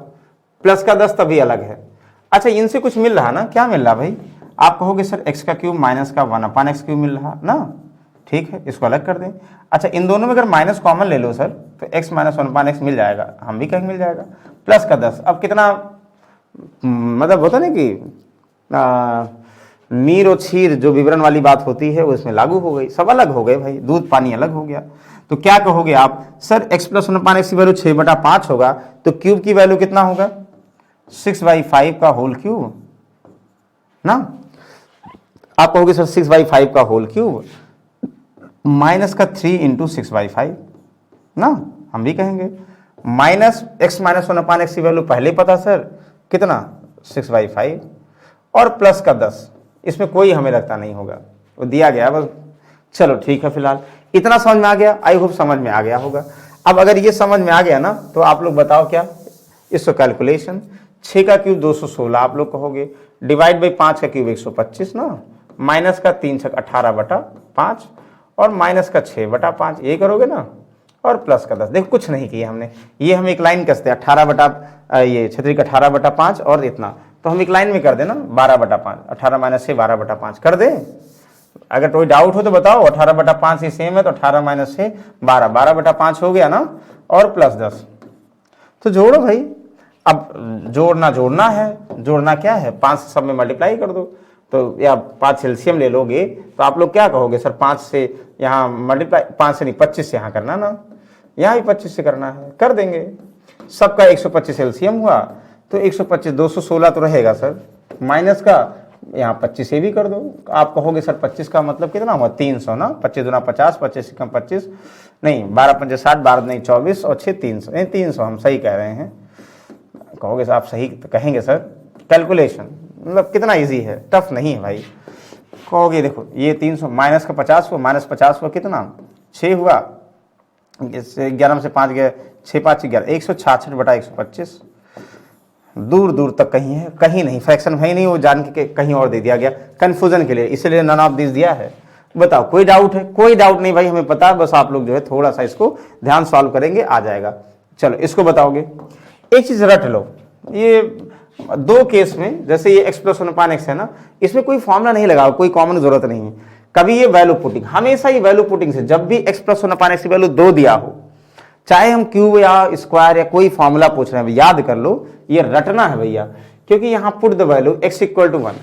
प्लस का 10 तभी अलग है। अच्छा इनसे कुछ मिल रहा ना, क्या मिल रहा भाई, आप कहोगे सर x का क्यूब माइनस का 1 अपान x क्यूब मिल रहा ना, ठीक है, इसको अलग कर दें। अच्छा इन दोनों में अगर माइनस कॉमन ले लो सर तो x माइनस 1 अपान x मिल जाएगा, हम भी कहेंगे मिल जाएगा, प्लस का 10, अब कितना मतलब होता ना कि मीर और छीर जो विवरण वाली बात होती है वो इसमें लागू हो गई, सब अलग हो गए भाई, दूध पानी अलग हो गया। तो क्या कहोगे आप सर x प्लस 1 अपान x की वैल्यू 6/5 होगा, तो क्यूब की वैल्यू कितना होगा 6/5 का होल क्यूब ना, आप कहोगे सर 6/5 का होल क्यूब माइनस का 3 इंटू 6/5 ना, हम भी कहेंगे माइनस x माइनस 1 अपान एक्स की वैल्यू पहले पता सर कितना 6/5 और प्लस का 10, इसमें कोई हमें लगता नहीं होगा, वो दिया गया बस। चलो ठीक है, फिलहाल इतना समझ में आ गया, आई होप समझ में आ गया होगा। अब अगर ये समझ में आ गया ना तो आप लोग बताओ क्या, इसको कैलकुलेशन 6 का क्यूब 216 आप लोग कहोगे, डिवाइड बाई 5 का क्यूब 125 ना, माइनस का 3 छक 18/5 और माइनस का 6/5, ये करोगे ना, और प्लस का 10, देखो कुछ नहीं किया हमने, ये हम एक लाइन कसते 18/5 और इतना, तो हम एक लाइन में कर देना 12/5, 18 माइनस 6 12/5 कर दे। अगर कोई डाउट हो तो बताओ, 18/5 ही सेम है तो 18 माइनस 6 12, 12/5 हो गया ना, और प्लस 10, तो जोड़ो भाई, अब जोड़ना है, जोड़ना क्या है 5 से सब में मल्टीप्लाई कर दो, तो या 5 एलसीएम ले लोगे तो आप लोग क्या कहोगे सर 5 से यहाँ मल्टीप्लाई, 5 से नहीं 25 से यहाँ करना ना, यहाँ भी 25 से करना है, कर देंगे, सबका 125 एलसीएम हुआ तो 125 216 तो रहेगा सर, माइनस का यहाँ 25 से भी कर दो, आप कहोगे सर 25 का मतलब कितना हुआ 300 ना, 25 दूना 50, 25 कम 25 नहीं, 12 5 60, 12 नहीं 24 और 6 300, नहीं 300 हम सही कह रहे हैं, कहोगे सर आप सही तो कहेंगे सर, कैलकुलेशन मतलब कितना इजी है, टफ नहीं है भाई। कहोगे देखो ये 300 माइनस का 50 हुआ, माइनस 50 हुआ कितना 6 हुआ, 11 में से 5 गए 6 5 11, 166/125, दूर दूर तक कहीं है, कहीं नहीं, फ्रैक्शन है ही नहीं, वो जान के कहीं और दे दिया गया कंफ्यूजन के लिए, इसलिए नन ऑफ दिस दिया है। बताओ कोई डाउट है, कोई डाउट नहीं भाई, हमें पता है, बस आप लोग जो है थोड़ा सा इसको ध्यान सॉल्व करेंगे आ जाएगा। चलो इसको बताओगे, एक चीज रट लो, ये दो केस में, जैसे ये x प्लस 1/x है ना, इसमें कोई फॉर्मूला नहीं लगा, कोई कॉमन जरूरत नहीं है, कभी ये वैल्यू पुटिंग, हमेशा ये वैल्यू पुटिंग से, जब भी x प्लस 1/x की वैल्यू 2 दिया हो, चाहे हम क्यूब या स्क्वायर या कोई फॉर्मूला पूछ रहे हैं, याद कर लो ये रटना है भैया, क्योंकि यहां put the value x equal to 1।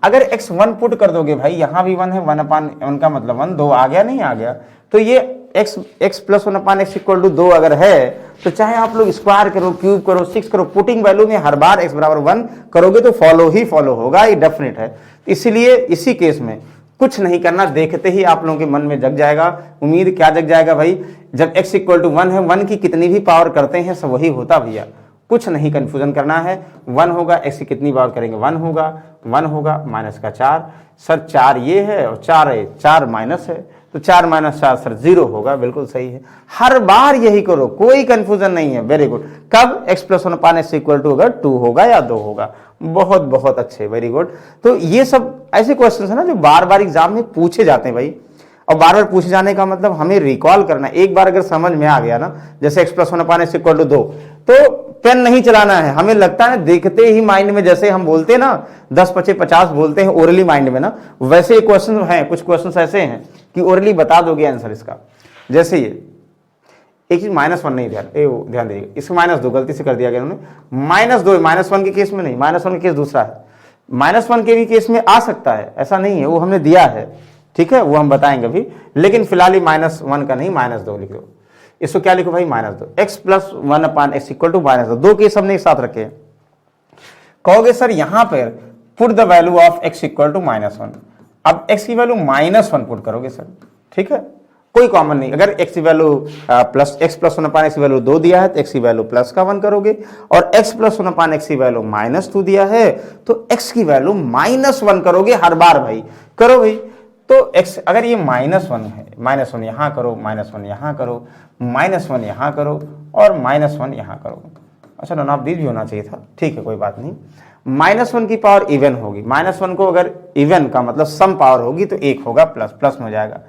अगर x 1 पुट कर दोगे भाई, यहां भी 1 है, 1/1 का मतलब 1, 2 आ गया नहीं आ गया, तो ये x plus 1/x equal to 2 अगर है, तो चाहे आप लोग स्क्वायर करो, क्यूब करो, 6 करो, पुटिंग वैल्यू में हर बार x बराबर 1 करोगे तो फॉलो होगा, ये डेफिनेट है। इसलिए इसी केस में कुछ नहीं करना, देखते ही आप लोगों के मन में जग जाएगा। उम्मीद क्या जग जाएगा भाई, जब x इक्वल टू 1 है, 1 की कितनी भी पावर करते हैं सब वही होता भैया, कुछ नहीं कंफ्यूजन करना है। 1 होगा, x की कितनी पावर करेंगे 1 होगा, माइनस का 4, सर 4 ये है और 4 है, 4 माइनस है, तो 4 माइनस 4 सर 0 होगा, बिल्कुल सही है। हर बार यही करो, कोई कंफ्यूजन नहीं है, वेरी गुड। कब x plus 1/x equal to अगर 2 होगा या 2 होगा, बहुत बहुत अच्छे, वेरी गुड। तो ये सब ऐसे क्वेश्चन है ना जो बार बार एग्जाम में पूछे जाते हैं भाई, और बार बार पूछे जाने का मतलब हमें रिकॉल करना है। एक बार अगर समझ में आ गया ना, जैसे x plus 1/x equal to 2, तो पेन नहीं चलाना है, हमें लगता है ना देखते ही माइंड में, जैसे हम बोलते हैं ना 10-25-50 बोलते हैं ओरली माइंड में ना, वैसे क्वेश्चन हैं, कुछ क्वेश्चन ऐसे हैं कि ओरली बता दोगे आंसर इसका। जैसे ये एक चीज -1 नहीं, ध्यान दीजिएगा, इसको -2 गलती से कर दिया गया उन्होंने, -2, -1 के केस में नहीं, -1 के केस दूसरा है, -1 के भी केस में आ सकता है, ऐसा नहीं है, वो हमने दिया है, ठीक है, वो हम बताएंगे अभी, लेकिन फिलहाल ही -1 का नहीं, -2 लिख दो। इसको क्या लिखो भाई, -2, x plus 1/x equal to -2, दो केस हमने एक साथ रखे हैं। कहोगे सर यहां पर put the value of x equal to -1, अब x की वैल्यू -1 पुट करोगे सर, ठीक है, कोई कॉमन नहीं। अगर x की वैल्यू x प्लस 1/x की वैल्यू 2 दिया है तो x की वैल्यू प्लस का 1 करोगे, और x प्लस 1/x की वैल्यू -2 दिया है तो x की वैल्यू -1 करोगे हर बार भाई, करो भाई। तो x अगर ये -1 है, -1 यहां करो, -1 यहां करो, -1 यहां करो, और -1 यहां करो। अच्छा नॉनाब्दीज भी होना चाहिए था, ठीक है कोई बात नहीं। -1 की पावर इवन होगी, -1 को अगर इवन का मतलब सम पावर होगी तो 1 होगा, प्लस में हो जाएगा।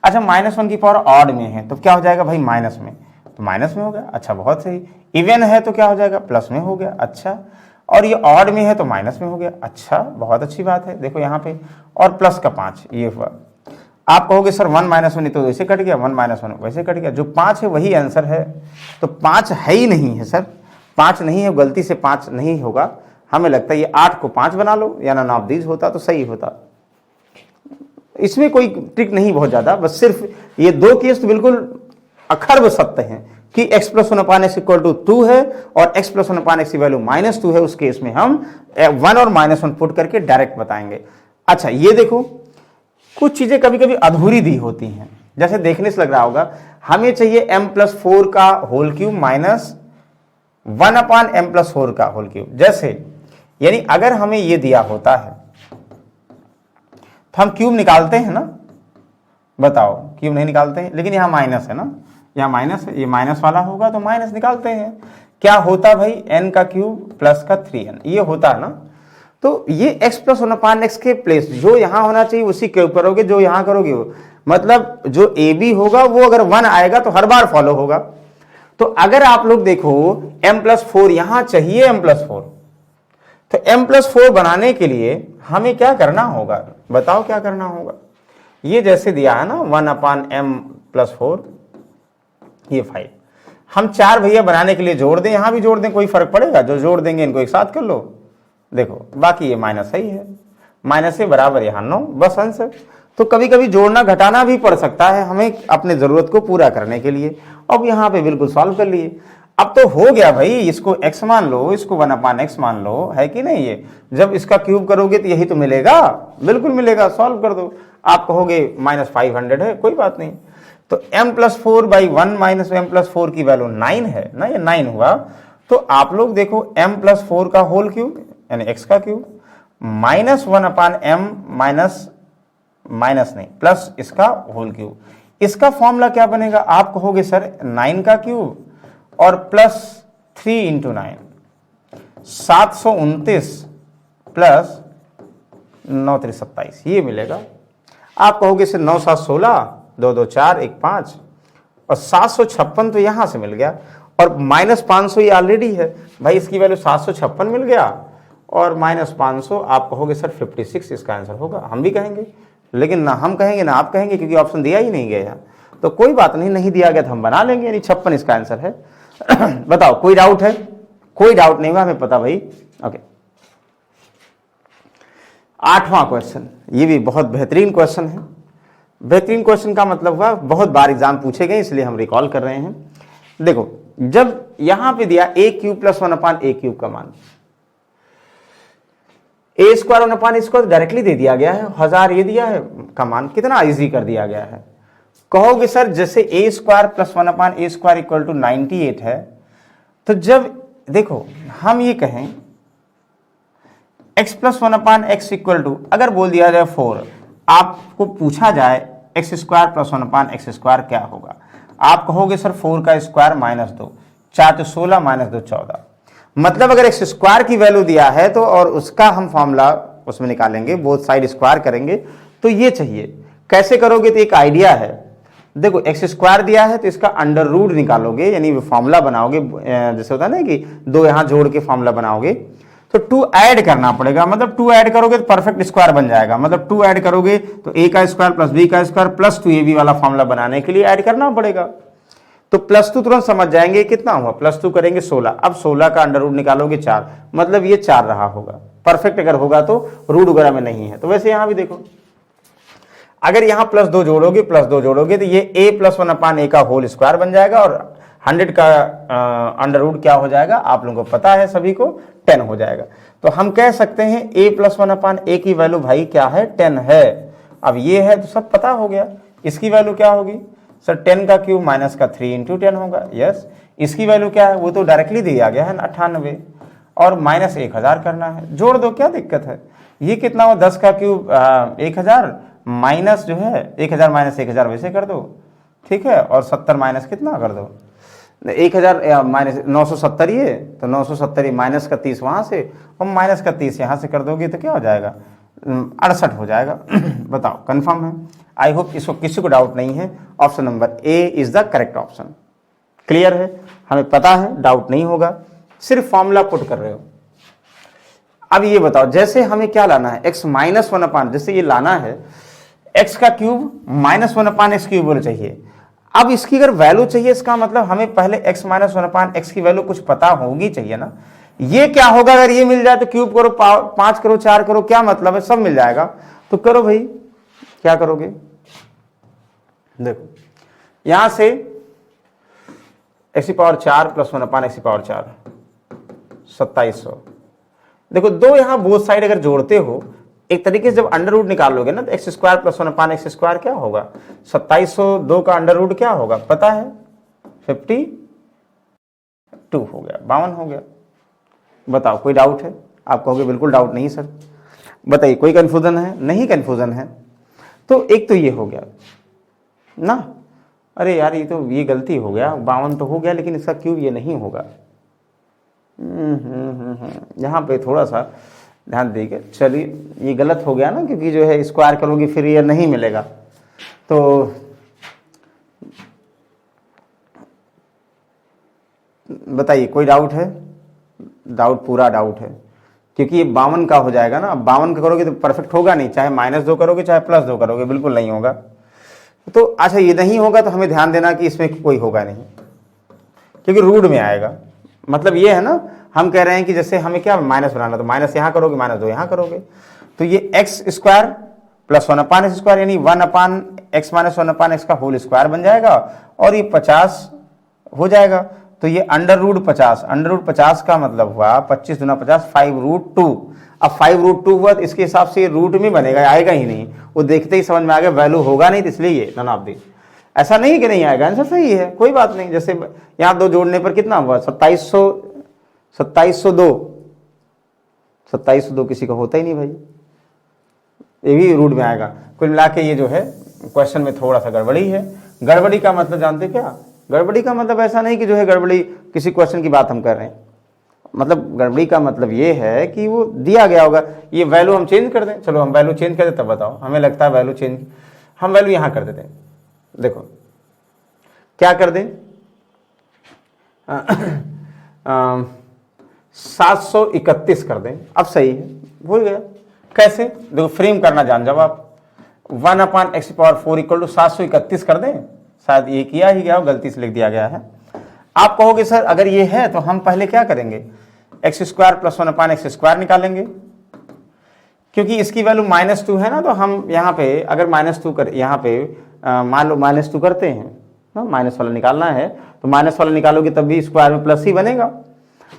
अच्छा -1 की पावर ऑड में है तो क्या हो जाएगा भाई, माइनस में, तो माइनस में हो गया, अच्छा बहुत सही। इवन है तो क्या हो जाएगा, प्लस में हो गया, अच्छा। और ये ऑड में है तो माइनस में हो गया, अच्छा बहुत अच्छी बात है। देखो यहाँ पे, और प्लस का 5 ये हुआ। आप कहोगे सर 1 -1 तो वैसे कट गया, 1 -1 वैसे कट गया, जो 5 है वही आंसर है, तो 5 है ही नहीं है सर, 5 नहीं है, गलती से 5 नहीं होगा, हमें लगता है ये 8 को 5 बना लो, या ना नाबदीज होता तो सही होता। इसमें कोई ट्रिक नहीं बहुत ज्यादा, बस सिर्फ ये दो केस तो बिल्कुल अखर्ब सत्य हैं कि x plus 1/x equal to 2 है और x प्लस 1/x की वैल्यू -2 है, उस केस में हम 1 और -1 पुट करके डायरेक्ट बताएंगे। अच्छा ये देखो, कुछ चीजें कभी कभी अधूरी दी होती हैं, जैसे देखने से लग रहा होगा हमें चाहिए m+4 का होल क्यूब माइनस 1/m+4 का होल क्यूब। जैसे यानी अगर हमें ये दिया होता है तो हम क्यूब निकालते हैं ना, बताओ क्यूब नहीं निकालते हैं, लेकिन यहाँ माइनस है ना, यहाँ माइनस है, ये माइनस वाला होगा तो माइनस निकालते हैं। क्या होता भाई, n का क्यूब प्लस का 3n, ये होता है ना। तो ये x प्लस 1/x के प्लेस जो यहाँ होना चाहिए उसी क्यूब करोगे, जो यहाँ करोगे वो, मतलब जो ए बी होगा वो अगर 1 आएगा तो हर बार फॉलो होगा। तो अगर आप लोग देखो m+4 यहाँ चाहिए m+4, तो m+4 बनाने के लिए हमें क्या करना होगा, बताओ क्या करना होगा। ये जैसे दिया है ना 1/m+4, ये 5, हम 4 भैया बनाने के लिए जोड़ दें, यहां भी जोड़ दें, कोई फर्क पड़ेगा, जो जोड़ देंगे इनको एक साथ कर लो। देखो बाकी ये माइनस ही है, माइनस से बराबर यहाँ 9, बस आंसर। तो कभी कभी जोड़ना घटाना भी पड़ सकता है हमें अपने जरूरत को पूरा करने के लिए। अब यहाँ पे बिल्कुल सॉल्व कर लिए, अब तो हो गया भाई, इसको x मान लो, इसको 1/x मान लो, है कि नहीं। ये जब इसका क्यूब करोगे तो यही तो मिलेगा, बिल्कुल मिलेगा, सॉल्व कर दो। आप कहोगे -500 है, कोई बात नहीं, तो m+4/1 माइनस m+4 की वैल्यू 9 है ना, ये 9 हुआ। तो आप लोग देखो m+4 का होल क्यूब यानी x का क्यूब माइनस 1/m माइनस नहीं प्लस इसका होल क्यूब, इसका फॉर्मूला क्या बनेगा, आप कहोगे सर 9 का क्यूब और प्लस 3 × 9, 729 प्लस 9 × 27, ये मिलेगा। आप कहोगे सर 9 7 16, 2 2 4 1 5, और 756 तो यहां से मिल गया, और -500 ये ऑलरेडी है भाई, इसकी वैल्यू 756 मिल गया, और -500 आप कहोगे सर 56 इसका आंसर होगा, हम भी कहेंगे, लेकिन ना हम कहेंगे ना आप कहेंगे, क्योंकि ऑप्शन दिया ही नहीं गया यहाँ। तो कोई बात नहीं, नहीं दिया गया तो हम बना लेंगे, यानी 56 इसका आंसर है। बताओ कोई डाउट है? कोई डाउट नहीं हुआ, हमें पता भाई। ओके, 8वां क्वेश्चन, ये भी बहुत बेहतरीन क्वेश्चन है। बेहतरीन क्वेश्चन का मतलब हुआ बहुत बार एग्जाम पूछे गए, इसलिए हम रिकॉल कर रहे हैं। देखो, जब यहां पे दिया a³ + 1/a³ का मान, a² 1/a² डायरेक्टली दे दिया गया है, 1000 ये दिया है का मान, कितना इजी कर दिया गया है। कहोगे सर जैसे a² + 1/a² = 98 है, तो जब देखो हम ये कहें x + 1/x = अगर बोल दिया जाए 4, आपको पूछा जाए x² + 1/x² क्या होगा, आप कहोगे सर 4 का स्क्वायर -2, 4 × 16 -2 14। मतलब अगर x² की वैल्यू दिया है तो, और उसका हम फॉर्मूला उसमें निकालेंगे, बोथ साइड स्क्वायर करेंगे, तो ये चाहिए। कैसे करोगे? तो एक आइडिया है, देखो x² दिया है तो इसका अंडर रूट निकालोगे, यानी फॉर्मूला बनाओगे, जैसे होता है ना कि 2 यहां जोड़ के फॉर्मूला बनाओगे, तो 2 ऐड करना पड़ेगा। मतलब 2 ऐड करोगे तो परफेक्ट स्क्वायर बन जाएगा। मतलब 2 ऐड करोगे तो a² + b² + 2ab वाला फॉर्मूला बनाने के लिए ऐड करना पड़ेगा। तो +2 तुरंत समझ जाएंगे कितना हुआ, +2 करेंगे 16। अब 16 का अंडर रूट निकालोगे 4, मतलब ये 4 रहा होगा। परफेक्ट अगर होगा तो, रूट वगैरह में नहीं है। तो वैसे यहां भी देखो, अगर यहां +2 जोड़ोगे तो ये a + 1/a का होल स्क्वायर बन जाएगा, और 100 का अंडर रूट क्या हो जाएगा, आप लोगों को पता है सभी को, 10 हो जाएगा। तो हम कह सकते हैं a + 1/a की वैल्यू भाई क्या है, 10 है। अब ये है तो सब पता हो गया। इसकी वैल्यू क्या होगी सर, 10 का क्यूब -3 × 10 होगा। यस, इसकी वैल्यू क्या है, वो तो डायरेक्टली दिया गया है ना, 98, और -1000 करना है, जोड़ दो, क्या दिक्कत है। ये कितना हो, 10 का क्यूब 1000 माइनस जो है 1000 - 1000 वैसे कर दो, ठीक है, और 70 माइनस कितना कर दो, 1000 - 970, ये तो 970 माइनस का 30 वहां से, और माइनस का 30 यहां से कर दोगे तो क्या हो जाएगा, 68 हो जाएगा। बताओ कंफर्म है? आई होप इसको किसी को डाउट नहीं है। Option number A is the correct option. Clear है, हमें पता है, डाउट नहीं होगा, सिर्फ फॉर्मूला पुट कर रहे हो। अब ये बताओ, जैसे हमें क्या लाना है, x - 1/, जैसे ये लाना है x का क्यूब -1/x³ चाहिए। अब इसकी अगर वैल्यू चाहिए, इसका मतलब हमें पहले x - 1/x की वैल्यू कुछ पता होगी चाहिए ना। ये क्या होगा, अगर ये मिल जाए तो क्यूब करो, 5 करो, 4 करो, क्या मतलब है, सब मिल जाएगा। तो करो भाई, क्या करोगे, देखो यहां से x⁴ + 1/x⁴ 2700। देखो 2 यहां बोथ साइड अगर जोड़ते हो, एक तरीके से जब अंडर रूट निकालोगे ना, तो x² + 1/x² क्या होगा, 2702 का अंडर रूट क्या होगा पता है, 52 हो गया, 52 हो गया। बताओ कोई डाउट है? आप कहोगे बिल्कुल डाउट नहीं सर। बताइए कोई कंफ्यूजन है? नहीं कंफ्यूजन है। तो एक तो ये हो गया ना, अरे यार ये तो ये गलती हो गया, 52 तो हो गया, लेकिन इसका क्यूब ये नहीं होगा। यहाँ पे थोड़ा सा ध्यान देंगे। चलिए ये गलत हो गया ना, क्योंकि जो है स्क्वायर करोगे फिर ये नहीं मिलेगा। तो बताइए कोई डाउट है? डाउट, पूरा डाउट है, क्योंकि ये 52 का हो जाएगा ना। 52 का करोगे तो परफेक्ट होगा नहीं, चाहे -2 करोगे चाहे +2 करोगे, बिल्कुल नहीं होगा। तो अच्छा ये नहीं होगा तो हमें ध्यान देना कि इसमें कोई होगा नहीं, क्योंकि रूट में आएगा। मतलब ये है ना, हम कह रहे हैं कि जैसे हमें क्या माइनस बनाना, तो माइनस यहाँ करोगे, -2 यहाँ करोगे, तो ये x² + 1/x², यानी 1/x - 1/x का होल स्क्वायर बन जाएगा, और ये 50 हो जाएगा। तो ये √50, √50 का मतलब हुआ 25 × 50 5√2। अब 5√2 हुआ तो इसके हिसाब से ये रूट में बनेगा, आएगा ही नहीं। वो देखते ही समझ में आ गया वैल्यू होगा नहीं, तो इसलिए ये नन ऑफ दिस। ऐसा नहीं कि नहीं आएगा, आंसर सही है, कोई बात नहीं। जैसे यहाँ 2 जोड़ने पर कितना हुआ, 2702 किसी का होता ही नहीं भाई, ये भी रूट में आएगा। कुल मिला के ये जो है क्वेश्चन में थोड़ा सा गड़बड़ी है। गड़बड़ी का मतलब जानते क्या, गड़बड़ी का मतलब ऐसा नहीं कि जो है गड़बड़ी किसी क्वेश्चन की बात हम कर रहे हैं। मतलब गड़बड़ी का मतलब ये है कि वो दिया गया होगा, ये वैल्यू हम चेंज कर दें। चलो हम वैल्यू चेंज कर दें, तब बताओ, हमें लगता है वैल्यू चेंज, हम वैल्यू यहाँ कर देते हैं। देखो क्या कर दें, 731 कर दें, अब सही है, भूल गया कैसे, देखो फ्रेम करना जान जाओ आप, 1/x⁴ इक्वल टू 731 कर दें, शायद ये किया ही गया, गलती से लिख दिया गया है। आप कहोगे सर अगर ये है तो हम पहले क्या करेंगे, x² + 1/x² निकालेंगे, क्योंकि इसकी वैल्यू -2 है ना, तो हम यहाँ पे अगर -2 कर, यहाँ पे मान लो -2 करते हैं ना, माइनस वाला निकालना है तो माइनस वाला निकालोगे तब भी स्क्वायर में प्लस ही बनेगा,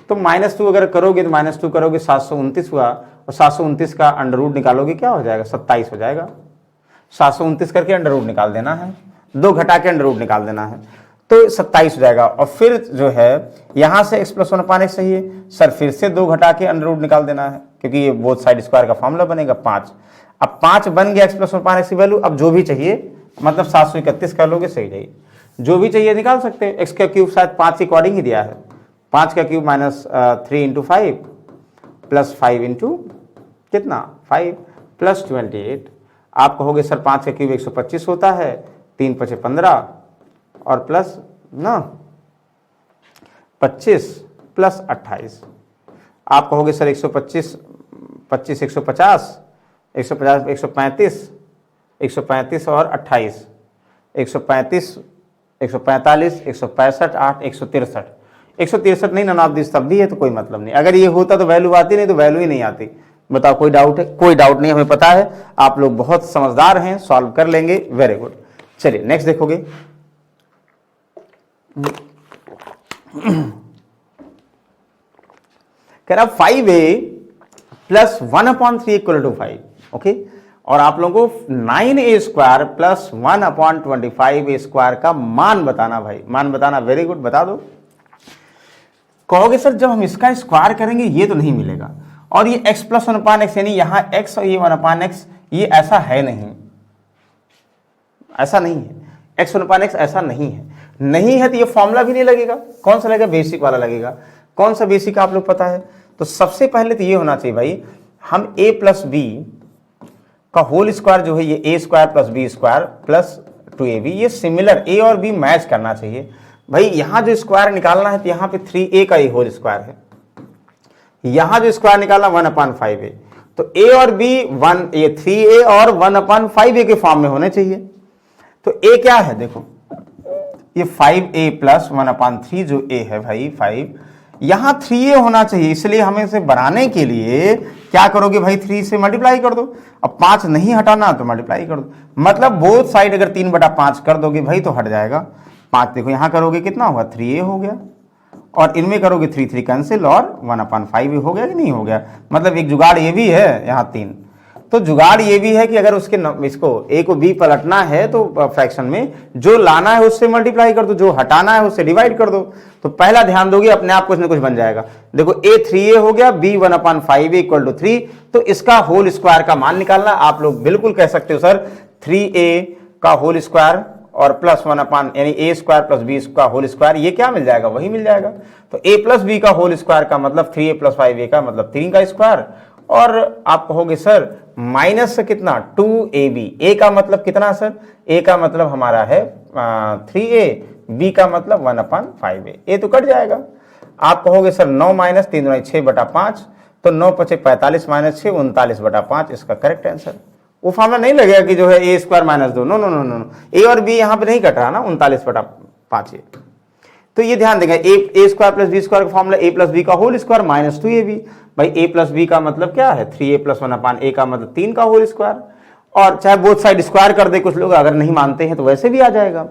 तो -2 अगर करोगे तो -2 करोगे 729 हुआ, और 729 का अंडर रूट निकालोगे क्या हो जाएगा, 27 हो जाएगा। 729 करके अंडर रूट निकाल देना है, 2 घटा के अंडर रूट निकाल देना है, तो 27 हो जाएगा। और फिर जो है यहाँ से x + 1/x चाहिए, सर फिर से 2 घटा के अंडर रूट निकाल देना है, क्योंकि ये बोथ साइड स्क्वायर का फॉर्मूला बनेगा 5। अब 5 बन गया x + 1/x की वैल्यू, अब जो भी चाहिए मतलब 731 कर लोगे सही जाइए, जो भी चाहिए निकाल सकते हैं। x का क्यूब शायद 5 के अकॉर्डिंग ही दिया है, 5 का क्यूब -3 × 5 + 5 × कितना 5 + 28। आप कहोगे सर 5 का क्यूब 125 होता है, 3 × 5 = 15 और प्लस ना 25 + 28। आप कहोगे सर 125 25 150 150 135 135 और 28 135 145 165 8 163 163 नहीं ना, आप दिस तब भी है तो कोई मतलब नहीं, अगर ये होता तो वैल्यू आती, नहीं तो वैल्यू ही नहीं आती। बताओ कोई डाउट है? कोई डाउट नहीं, हमें पता है आप लोग बहुत समझदार हैं, सॉल्व कर लेंगे, वेरी गुड। चलिए नेक्स्ट देखोगे, कह रहा 5a + 1/3 = 5, ओके, और आप लोगों को 9a² + 1/25a² का मान बताना। भाई मान बताना, वेरी गुड, बता दो। कहोगे सर जब हम इसका स्क्वायर करेंगे ये तो नहीं मिलेगा, और ये x + 1/x यानी यहाँ x और ये 1/x, ये ऐसा है नहीं, ऐसा नहीं है, x 1/x ऐसा नहीं है, नहीं है तो ये फॉर्मूला भी नहीं लगेगा। कौन सा लगेगा? बेसिक वाला लगेगा। कौन सा बेसिक आप लोग पता है? तो सबसे पहले तो ये होना चाहिए भाई, हम a + b का होल स्क्वायर जो है ये a² + b² + 2ab, ये सिमिलर a और b मैच करना चाहिए। भाई यहां जो स्क्वायर निकालना है तो यहाँ पे 3a का होल स्क्वायर है, यहां जो स्क्वायर निकालना 1/5a, तो a और b 1, ये 3a और 1/5a के फॉर्म में होने चाहिए। तो a क्या है? देखो ये 5a + 1/3 जो a है भाई 5, यहां 3a होना चाहिए, इसलिए हमें इसे बनाने के लिए क्या करोगे भाई, 3 से मल्टीप्लाई कर दो। अब 5 नहीं हटाना तो मल्टीप्लाई कर दो, मतलब बोथ साइड अगर 3/5 कर दोगे भाई तो हट जाएगा। 5 देखो यहां करोगे कितना होगा, 3a हो गया, और इनमें करोगे 3 3 कैंसिल, और 1/5 हो गया कि नहीं हो गया। मतलब एक जुगाड़ ये भी है, यहाँ 3, तो जुगाड़ ये भी है कि अगर उसके इसको a को b पलटना है तो फ्रैक्शन में जो लाना है उससे मल्टीप्लाई कर दो, जो हटाना है उससे डिवाइड कर दो। तो पहला ध्यान दोगे अपने आप कुछ ना कुछ बन जाएगा। देखो a 3a हो गया, b 1/5a = 3, तो इसका होल स्क्वायर का मान निकालना। आप लोग बिल्कुल कह सकते हो सर 3a का होल स्क्वायर और प्लस 1 यानी a² + b का होल स्क्वायर, ये क्या मिल जाएगा, वही मिल जाएगा। तो a + b का होल स्क्वायर का मतलब 3a + 5a का मतलब 3 का स्क्वायर, और आप कहोगे सर माइनस से कितना 2ab, a का मतलब कितना सर, a का मतलब हमारा है 3a, b का मतलब 1/5a, a तो कट जाएगा। आप कहोगे सर 9 - 3 × 6/5, तो 9 × 5 = 45 - 6 39/5, इसका करेक्ट आंसर। वो फॉर्मूला नहीं लगेगा कि जो है a² - 2, no no no no, a और b यहाँ पे नहीं कट रहा ना, 39/5। तो ये ध्यान देंगे, a² + b² का फॉर्मूला a + b का होल स्क्वायर -2ab। भाई a + b का मतलब क्या है, 3a + 1/a का मतलब 3 का होल स्क्वायर, और चाहे बोथ साइड स्क्वायर कर दे कुछ लोग, अगर नहीं मानते हैं तो वैसे भी आ जाएगा।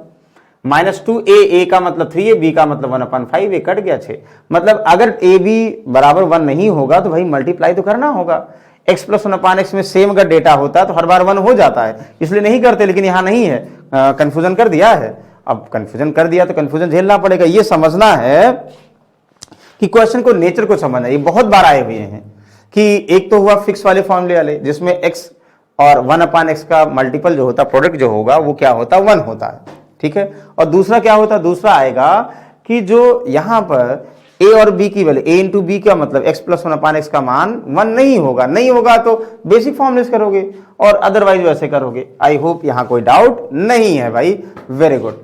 -2a, a का मतलब 3a, b का मतलब 1/5a, कट गया 6। मतलब अगर a b = 1 नहीं होगा तो भाई मल्टीप्लाई तो करना होगा। x + 1/x में सेम अगर डेटा होता तो हर बार 1 हो जाता है, इसलिए नहीं करते, लेकिन यहाँ नहीं है, कंफ्यूजन कर दिया है। अब कंफ्यूजन कर दिया तो कंफ्यूजन झेलना पड़ेगा। ये समझना है कि क्वेश्चन को, नेचर को समझना, ये बहुत बार आए हुए हैं कि एक तो हुआ फिक्स वाले फॉर्मूले वाले जिसमें x और 1/x का मल्टीपल जो होता, प्रोडक्ट जो होगा वो क्या होता, 1 होता है, ठीक है। और दूसरा क्या होता, दूसरा आएगा कि जो यहां पर a और b की वैल्यू, a × b का मतलब x + 1/x का मान 1 नहीं होगा, नहीं होगा तो बेसिक फॉर्मूले करोगे और अदरवाइज वैसे करोगे। आई होप यहां कोई डाउट नहीं है भाई, वेरी गुड।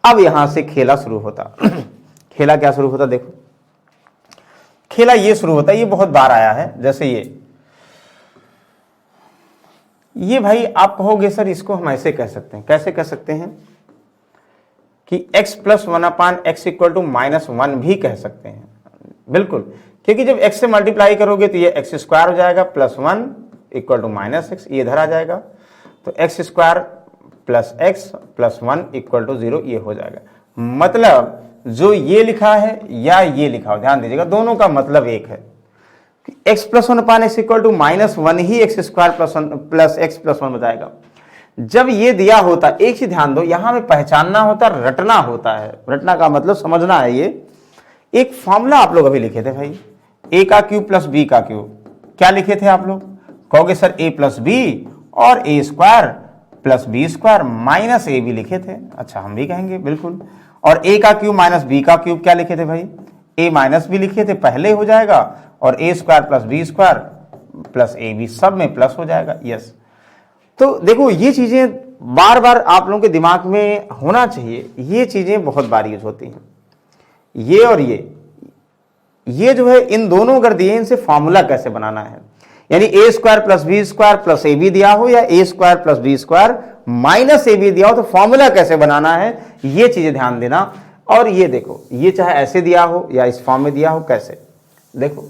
अब यहां से खेला शुरू होता खेला क्या शुरू होता, देखो खेला ये शुरू होता है, ये बहुत बार आया है। जैसे ये भाई आप कहोगे सर इसको हम ऐसे कह सकते हैं, कैसे कह सकते हैं कि x plus 1/x equal to -1 भी कह सकते हैं, बिल्कुल, क्योंकि जब x से मल्टीप्लाई करोगे तो ये x स्क्वायर हो जाएगा, +1 इक्वल टू -x, ये इधर आ जाएगा, तो x square plus x plus 1 equal to 0 ये हो जाएगा। मतलब जो ये लिखा है या ये लिखा हो, ध्यान दीजिएगा, दोनों का मतलब एक है कि x plus 1/x equal to -1 ही x square plus x plus 1 बताएगा। जब ये दिया होता, एक चीज ध्यान दो, यहां में पहचानना होता, रटना होता है। रटना का मतलब समझना है। ये एक फॉर्मूला आप लोग अभी लिखे थे भाई, a का क्यूब प्लस b का क्यूब। क्या लिखे थे आप लोग? कहोगे सर a प्लस b और a square plus b square minus a भी लिखे थे। अच्छा, हम भी कहेंगे बिल्कुल। और a का क्यूब माइनस b का क्यूब क्या लिखे थे भाई? a माइनस b लिखे थे, पहले हो जाएगा, और a square plus b square plus a भी सब में प्लस हो जाएगा। यस, तो देखो ये चीजें बार बार आप लोगों के दिमाग में होना चाहिए, ये चीजें बहुत बार यूज होती हैं। ये और ये जो है, इन दोनों अगर दिए, इनसे फॉर्मूला कैसे बनाना है, यानी a square plus b square plus a भी दिया हो या a square plus b square minus a भी दिया हो, तो फॉर्मूला कैसे बनाना है, ये चीजें ध्यान देना। और ये देखो, ये चाहे ऐसे दिया हो या इस फॉर्म में दिया हो, कैसे देखो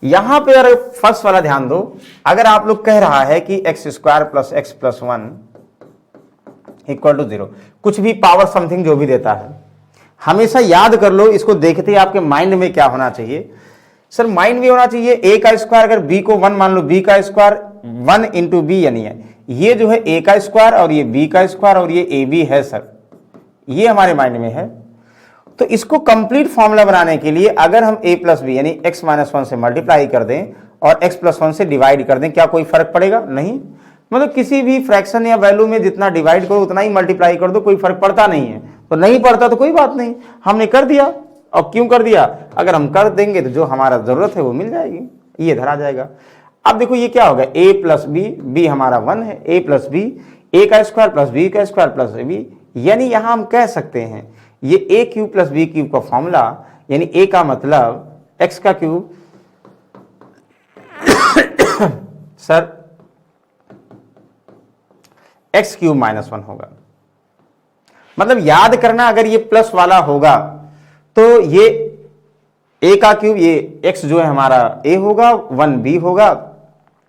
यहां पे, अगर फर्स्ट वाला ध्यान दो, अगर आप लोग कह रहा है कि x square plus x plus 1 equal to 0, कुछ भी पावर समथिंग जो भी देता है, हमेशा याद कर लो, इसको देखते ही आपके माइंड में क्या होना चाहिए सर, माइंड में होना चाहिए a का स्क्वायर, अगर b को 1 मान लो, b का स्क्वायर 1 इंटू बी, यानी है ये जो है a का स्क्वायर और ये b का स्क्वायर और ये ab है सर, ये हमारे माइंड में है। तो इसको कंप्लीट फॉर्मूला बनाने के लिए अगर हम a प्लस बी यानी x माइनस 1 से मल्टीप्लाई कर दें और x प्लस 1 से डिवाइड कर दें, क्या कोई फर्क पड़ेगा? नहीं। मतलब किसी भी फ्रैक्शन या वैल्यू में जितना डिवाइड करो उतना ही मल्टीप्लाई कर दो, कोई फर्क पड़ता नहीं है। तो नहीं पड़ता तो कोई बात नहीं, हमने कर दिया। और क्यों कर दिया? अगर हम कर देंगे तो जो हमारा जरूरत है वो मिल जाएगी, ये इधर आ जाएगा। अब देखो ये क्या होगा, a प्लस बी, बी हमारा 1 है, a प्लस बी, a का स्क्वायर प्लस b का स्क्वायर प्लस b, यानी यहां हम कह सकते हैं ये a cube plus b cube का फॉर्मूला, यानी a का मतलब x का cube sir x cube minus 1 होगा। मतलब याद करना, अगर ये प्लस वाला होगा तो ये a का क्यूब, ये x जो है हमारा a होगा, 1b होगा,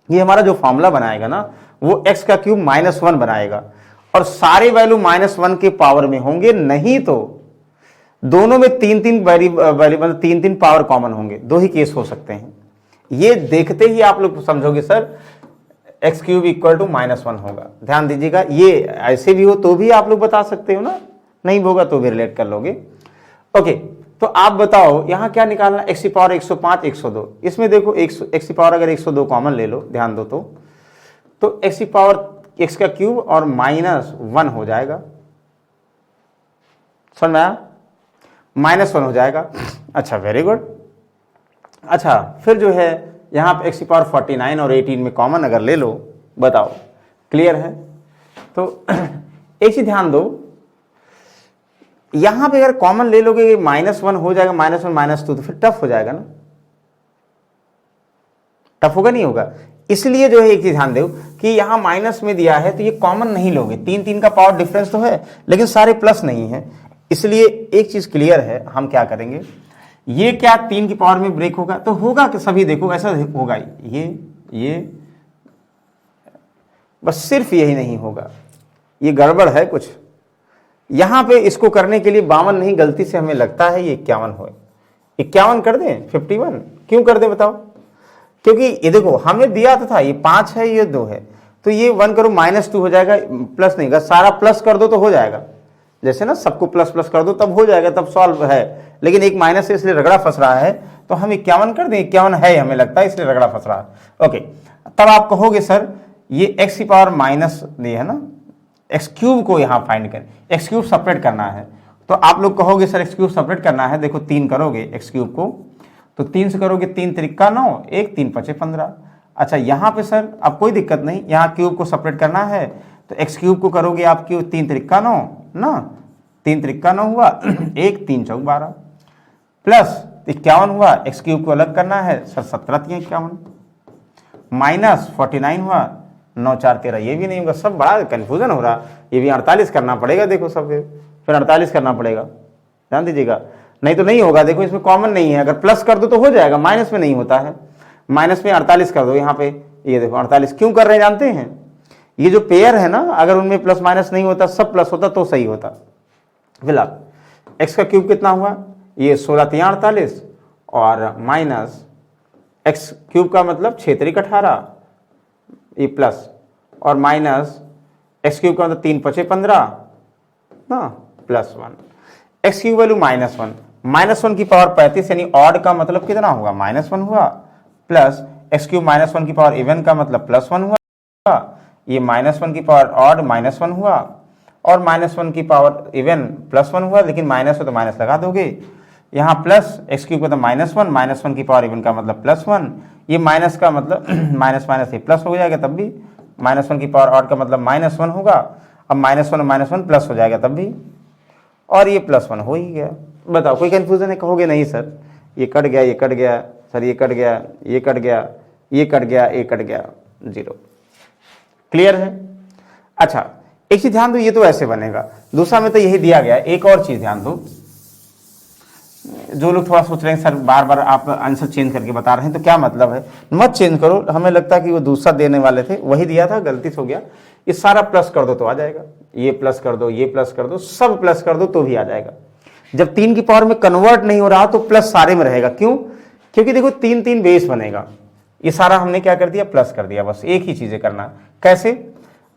ये हमारा जो फॉर्मूला बनाएगा ना वो x का क्यूब माइनस 1 बनाएगा, और सारे वैल्यू -1 के पावर में होंगे। नहीं तो दोनों में तीन वेरिएबल, तीन पावर कॉमन होंगे, दो ही केस हो सकते हैं। ये देखते ही आप लोग समझोगे sir x cube equal to -1 होगा। ध्यान दीजिएगा, ये ऐसे भी हो तो भी आप लोग बता सकते हो ना, नहीं होगा तो भी रिलेट कर लोगे। ओके, तो आप बताओ यहां क्या निकालना, x की पावर 105, 102। इसमें देखो x की पावर अगर 102 कॉमन ले लो, ध्यान दो, तो x की पावर x का क्यूब और -1 हो जाएगा, समझ में आया? -1 हो जाएगा। अच्छा, वेरी गुड। अच्छा, फिर जो है यहां पे x की पावर 49 और 18 में कॉमन अगर ले लो, बताओ क्लियर है? तो एक चीज ध्यान दो, यहां पे अगर कॉमन ले लोगे -1 हो जाएगा, -1 -2, तो फिर टफ हो जाएगा ना, टफ होगा नहीं होगा? इसलिए जो है एक चीज ध्यान दो कि यहां माइनस में दिया है तो ये कॉमन नहीं लोगे, 3 का पावर डिफरेंस तो है लेकिन सारे प्लस नहीं है, इसलिए एक चीज क्लियर है, हम क्या करेंगे, ये क्या 3 की पावर में ब्रेक होगा? तो होगा कि सभी देखो ऐसा होगा, ये बस सिर्फ यही नहीं होगा, ये गड़बड़ है कुछ यहां पे। इसको करने के लिए 52 नहीं, गलती से हमें लगता है ये 51 हो, 51 कर दें, 51 क्यों कर दें बताओ? क्योंकि ये देखो हमने दिया तो था, ये 5 है, ये 2 है, तो ये 1 करो -2 हो जाएगा, प्लस नहीं, सारा प्लस कर दो तो हो जाएगा, जैसे ना सबको प्लस प्लस कर दो तब हो जाएगा, तब सॉल्व है। लेकिन एक माइनस से इसलिए रगड़ा फंस रहा है, तो हम 51 कर दें, 51 है हमें लगता है, इसलिए रगड़ा फंस रहा है। ओके, तब आप कहोगे सर ये x की पावर माइनस दी है ना, एक्स क्यूब को यहाँ फाइंड करें, एक्स क्यूब सेपरेट करना है, तो आप लोग कहोगे सर एक्स क्यूब सेपरेट करना है, देखो 3 करोगे एक्स क्यूब को, तो 3 से करोगे 3 त्रिका 9, 1 3 5 15। अच्छा, यहाँ पे सर अब कोई दिक्कत नहीं, यहाँ क्यूब को सेपरेट करना है, तो एक्स क्यूब को करोगे आप क्यूब 3 त्रिका 9 ना, 3 त्रिका 9 हुआ, 1 3 चौक 12, प्लस तो 51 हुआ, एक्स क्यूब को अलग करना है सर 17×51 माइनस 49 हुआ, 9 4 13, ये भी नहीं होगा। सब बड़ा कंफ्यूजन हो रहा, ये भी 48 करना पड़ेगा, देखो सब फिर 48 करना पड़ेगा, ध्यान दीजिएगा, नहीं तो नहीं होगा। देखो इसमें कॉमन नहीं है, अगर प्लस कर दो तो हो जाएगा, माइनस में नहीं होता है। माइनस में 48 कर दो यहाँ पे, ये देखो 48 क्यों कर रहे हैं जानते हैं? ये जो पेयर है ना, अगर उनमें प्लस माइनस नहीं होता, सब प्लस होता तो सही होता। फिलहाल एक्स का क्यूब कितना हुआ, ये 16 3 48 और माइनस एक्स क्यूब का मतलब 6 3 18, ये प्लस और माइनस एक्स क्यूब का मतलब 3 5 15 ना, प्लस 1। एक्स की वैल्यू -1, -1 की पावर 35 यानी ऑड का मतलब कितना होगा, -1 हुआ, प्लस एक्स क्यूब -1 की पावर इवन का मतलब +1 हुआ, ये -1 की पावर ऑड -1 हुआ और -1 की पावर इवन +1 हुआ, लेकिन माइनस हो तो माइनस लगा दोगे, यहाँ प्लस एक्स क्यूब का तो -1 की पावर इवन का मतलब +1, ये माइनस का मतलब माइनस माइनस ये प्लस हो जाएगा तब भी, -1 की पावर ऑड का मतलब -1 होगा, अब -1 प्लस हो जाएगा तब भी, और ये +1 हो ही गया। बताओ कोई कंफ्यूजन है? कहोगे नहीं सर ये कट गया, ये कट गया, सर ये कट गया, ये कट गया, ये कट गया, ये कट गया, 0। क्लियर है? अच्छा एक चीज ध्यान दो, ये तो ऐसे बनेगा, दूसरा में तो यही दिया गया। एक और चीज ध्यान दो, जो लोग थोड़ा सोच रहे हैं सर बार बार आप आंसर चेंज करके बता रहे हैं, तो क्या मतलब है? मत चेंज करो, हमें लगता है कि वो दूसरा देने वाले थे, वही दिया था, गलती से हो गया। ये सारा प्लस कर दो तो आ जाएगा, ये प्लस कर दो, ये प्लस कर दो, सब प्लस कर दो तो भी आ जाएगा। जब 3 की पावर में कन्वर्ट नहीं हो रहा तो प्लस सारे में रहेगा, क्यों? क्योंकि देखो 3 3 बेस बनेगा, ये सारा हमने क्या कर दिया, प्लस कर दिया। बस एक ही चीजें करना, कैसे?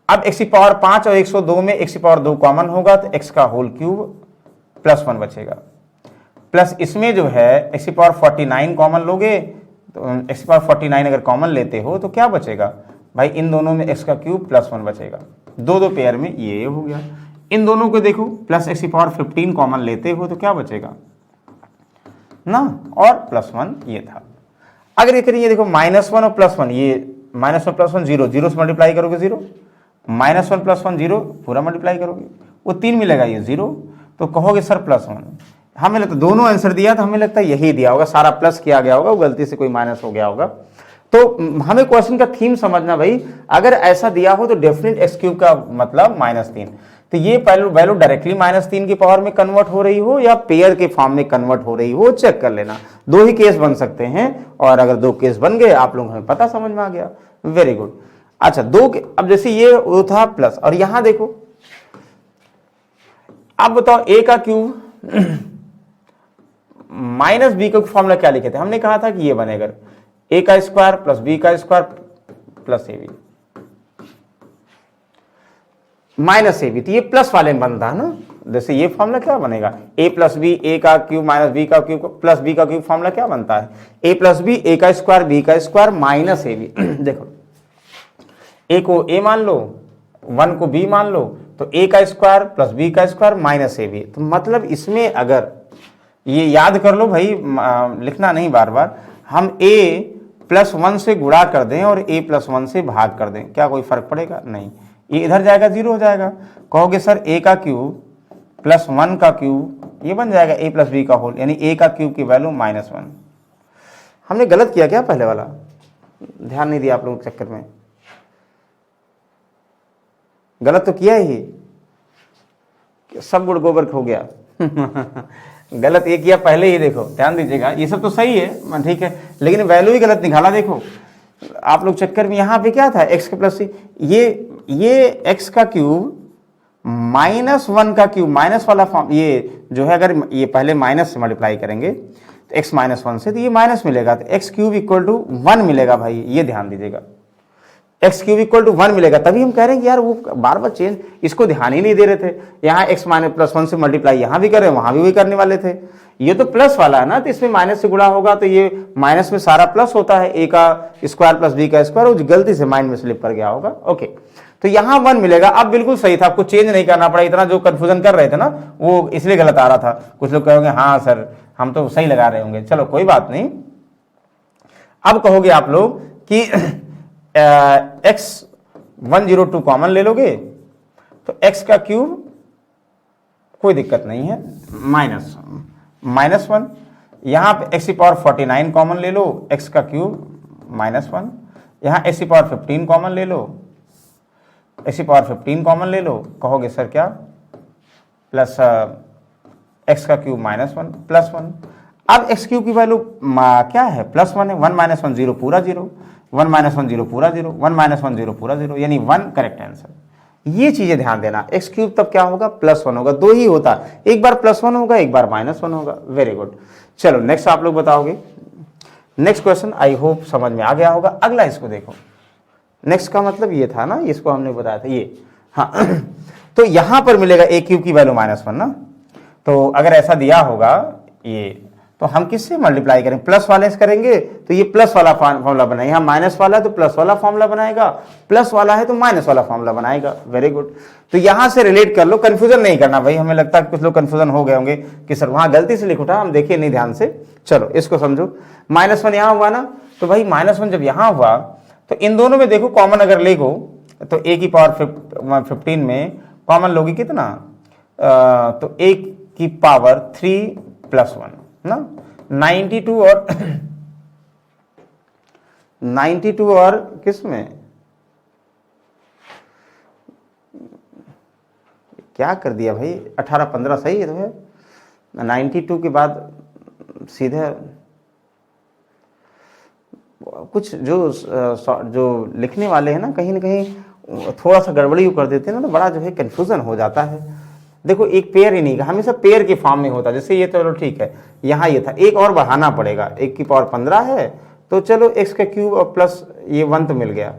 अब x की पावर 5 और 102 में x की पावर 2 कॉमन होगा तो x का होल क्यूब +1 बचेगा, प्लस इसमें जो है x की पावर 49 कॉमन लोगे तो x की पावर 49 अगर कॉमन लेते हो तो क्या बचेगा भाई, इन दोनों में x का क्यूब +1 बचेगा, दो पेयर में ये हो गया। इन दोनों को देखो, प्लस x की पावर 15 कॉमन लेते हो तो क्या बचेगा ना, और +1 ये था। अगर ये करिए देखो -1 और +1, ये -1 +1 0, 0 से मल्टीप्लाई करोगे 0, -1 +1 0 पूरा मल्टीप्लाई करोगे वो 3 मिलेगा, ये 0, तो कहोगे सर +1। हमें लगता दोनों आंसर दिया तो हमें लगता है यही दिया होगा, सारा प्लस किया गया होगा, गलती से कोई माइनस हो गया होगा। तो हमें क्वेश्चन का थीम समझना भाई, अगर ऐसा दिया हो तो डेफिनेट एक्स क्यूब का मतलब -3, तो ये वैल्यू डायरेक्टली -3 की पावर में कन्वर्ट हो रही हो या पेयर के फॉर्म में कन्वर्ट हो रही हो, चेक कर लेना। दो ही केस बन सकते हैं, और अगर दो केस बन गए आप लोग हमें पता समझ में आ गया, वेरी गुड। अच्छा अब जैसे ये वो था प्लस, और यहां देखो, अब बताओ a का क्यूब -b का फॉर्मूला क्या लिखे थे? हमने कहा था कि ये बनेगा a का स्क्वायर प्लस b का स्क्वायर प्लस ab -ab, तो ये प्लस वाले में बनता है ना। जैसे ये फॉर्मूला क्या बनेगा, a प्लस बी, a का क्यूब माइनस b का क्यूब प्लस b का क्यूब, फॉर्मूला क्या बनता है, a प्लस बी, a का स्क्वायर b का स्क्वायर माइनस ab। देखो a को a मान लो, 1 को b मान लो, तो a का स्क्वायर प्लस b का स्क्वायर माइनस ab। तो मतलब इसमें अगर ये याद कर लो भाई, लिखना नहीं बार बार, हम a +1 से गुणा कर दें और a +1 से भाग कर दें, क्या कोई फर्क पड़ेगा? नहीं, ये इधर जाएगा 0 हो जाएगा। कहोगे सर a का क्यूब +1 का क्यूब, ये बन जाएगा a प्लस b का होल, यानी a का क्यूब की वैल्यू -1। हमने गलत किया क्या पहले वाला? ध्यान नहीं दिया आप लोगों के चक्कर में, गलत तो किया ही, सब गुड़ गोबर खो गया। गलत ये किया पहले ही, देखो ध्यान दीजिएगा, ये सब तो सही है ठीक है, लेकिन वैल्यू ही गलत निकाला। देखो आप लोग चक्कर में, यहाँ पे क्या था, x के प्लस ये x का क्यूब -1 का क्यूब, माइनस वाला फॉर्म, ये जो है अगर ये पहले माइनस से मल्टीप्लाई करेंगे तो x -1 से, तो ये माइनस मिलेगा, तो x क्यूब इक्वल टू 1 मिलेगा भाई, ये ध्यान दीजिएगा, x क्यूब इक्वल टू 1 मिलेगा। तभी हम कह रहे हैं कि यार वो बार बार चेंज, इसको ध्यान ही नहीं दे रहे थे। यहाँ x -1 से मल्टीप्लाई यहाँ भी कर रहे हैं, वहां भी वही करने वाले थे। ये तो प्लस वाला है ना, तो इसमें माइनस से गुणा होगा तो ये माइनस में सारा प्लस होता है, a का स्क्वायर प्लस b का स्क्वायर, वो गलती से माइंड में स्लिप कर गया होगा। ओके, तो यहाँ 1 मिलेगा। अब बिल्कुल सही था, आपको चेंज नहीं करना पड़ा, इतना जो कंफ्यूजन कर रहे थे ना वो इसलिए गलत आ रहा था। कुछ लोग कहोगे हाँ सर हम तो सही लगा रहे होंगे, चलो कोई बात नहीं। अब कहोगे आप लोग कि x 102 कॉमन ले लोगे तो x का क्यूब कोई दिक्कत नहीं है, -1, यहाँ पे x की पावर 49 कॉमन ले लो, x का क्यूब -1, यहाँ x की पावर 15 कॉमन ले लो, x की पावर 15 कॉमन ले लो, कहोगे सर क्या, प्लस x का क्यूब -1 +1। अब x क्यूब की वैल्यू क्या है, +1 है, 1 - 1 0 पूरा 0, 1 - 1 0 पूरा 0, 1 - 1 0 पूरा 0, यानी 1 करेक्ट आंसर। ये चीजें ध्यान देना, x क्यूब तब क्या होगा, +1 होगा, दो ही होता, एक बार +1 होगा, एक बार -1 होगा। Very good. चलो नेक्स्ट आप लोग बताओगे। नेक्स्ट क्वेश्चन आई होप समझ में आ गया होगा। अगला इसको देखो, नेक्स्ट का मतलब ये था ना, इसको हमने बताया था ये, हाँ तो यहां पर मिलेगा a क्यूब की वैल्यू -1 ना, तो अगर ऐसा दिया होगा ये, तो हम किससे मल्टीप्लाई करेंगे, प्लस वाले से करेंगे, तो ये प्लस वाला फॉर्मूला बनाएगा, यहाँ माइनस वाला है तो प्लस वाला फॉर्मूला बनाएगा, प्लस वाला है तो माइनस वाला फॉर्मूला बनाएगा। Very good. तो यहां से रिलेट कर लो, कंफ्यूजन नहीं करना भाई, हमें लगता है कुछ लोग कंफ्यूजन हो गए होंगे कि सर वहां गलती से लिख उठा, हम देखिए नहीं ध्यान से। चलो इसको समझो, -1 यहां हुआ ना, तो भाई -1 जब यहां हुआ तो इन दोनों में देखो कॉमन अगर ले गो, तो a की पावर 15 में कॉमन लोगी कितना, तो a की पावर 3 + 1 ना, 92 और 92 और किस में क्या कर दिया भाई, 18 15 सही है तो है, 92 के बाद सीधे कुछ जो लिखने वाले हैं ना कहीं थोड़ा सा गड़बड़ी कर देते हैं ना, तो बड़ा जो है कंफ्यूजन हो जाता है। देखो एक पेयर ही नहीं, हमेशा पेयर के फॉर्म में होता है, जैसे ये तो चलो ठीक है, यहाँ ये था, एक और बढ़ाना पड़ेगा, 1 की पावर 15 है तो चलो x का क्यूब और प्लस ये 1 तो मिल गया,